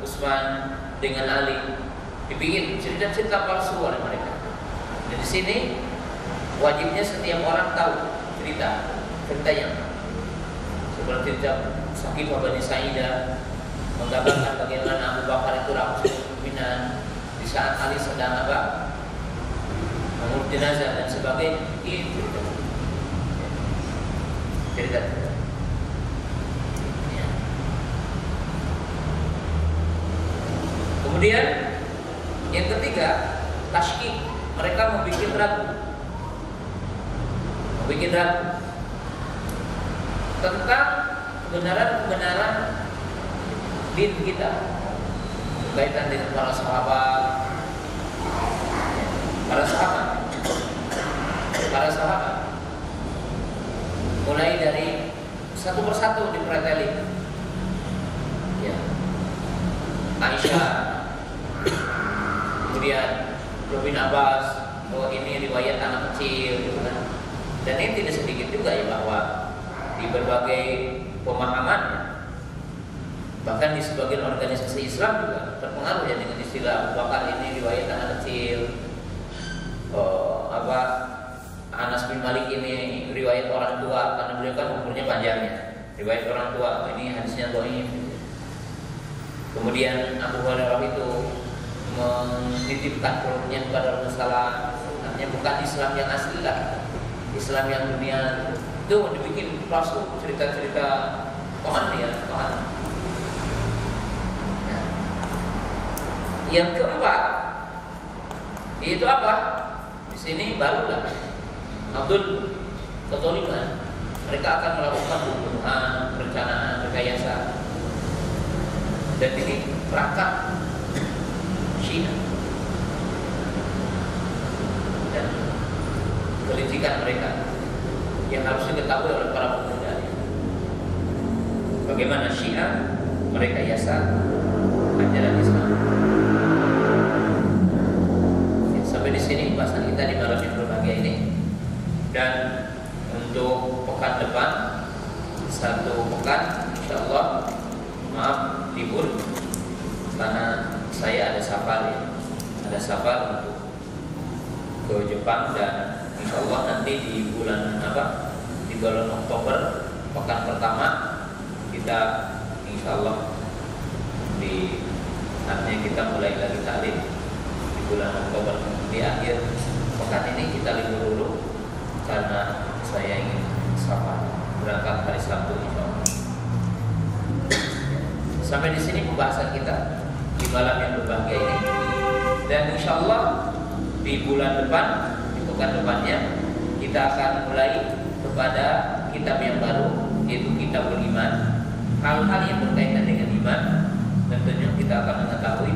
Utsman dengan Ali, dibikin cerita-cerita palsu oleh mereka. Dan di sini wajibnya setiap orang tahu cerita yang seperti Saqifah Bani Sa'idah menggambarkan bagaimana Abu Bakar itu rakus pimpinan di saat Ali sedang mengurus jenazah dan sebagainya. Itu cerita. Ya. Kemudian yang ketiga, tasykik. Mereka membuat ragu tentang kebenaran din kita berkaitan dengan para sahabat, mulai dari satu persatu dipreteli. Ya. Aisyah, kemudian Ibn Abbas, bahwa ini riwayat anak kecil, gitu kan. Dan ini tidak sedikit juga ya bahwa di berbagai pemahaman, bahkan di sebagian organisasi Islam juga terpengaruh ya dengan istilah Abu Bakar ini riwayat anak kecil. Anas bin Malik ini riwayat orang tua karena beliau kan umurnya panjangnya. Riwayat orang tua ini hadisnya dhaif. Kemudian Abu Hurairah itu menitipkan perutnya kepada Rasulullah, artinya bukan Islam yang asli lah, Islam yang dunia. Itu dibikin palsu cerita-cerita Tuhan ya, Tuhan. Nah. Yang keempat itu apa? Di sini barulah Abdul kezaliman. Mereka akan melakukan pembunuhan, perencanaan, rekayasa. Dan ini perangkap Syiah dan kelicikan mereka yang harus diketahui oleh para pemuda. Bagaimana Syiah merekayasa ajaran Islam. Ya, sampai di sini bahasan kita di malam yang berbahagia ini. Dan untuk pekan depan, satu pekan insyaallah, maaf libur karena saya ada safar ya. Ada safar untuk ke Jepang dan insyaallah nanti di bulan Oktober pekan pertama kita insyaallah artinya kita mulai lagi taklim di bulan Oktober. Di akhir pekan ini kita libur dulu karena saya ingin safar berangkat hari Sabtu insyaallah. Sampai di sini pembahasan kita di malam yang berbahagia ini, dan insyaallah di bulan depan, di pekan depannya kita akan mulai kepada kitab yang baru yaitu kitab beriman. Hal-hal yang berkaitan dengan iman tentunya kita akan mengetahui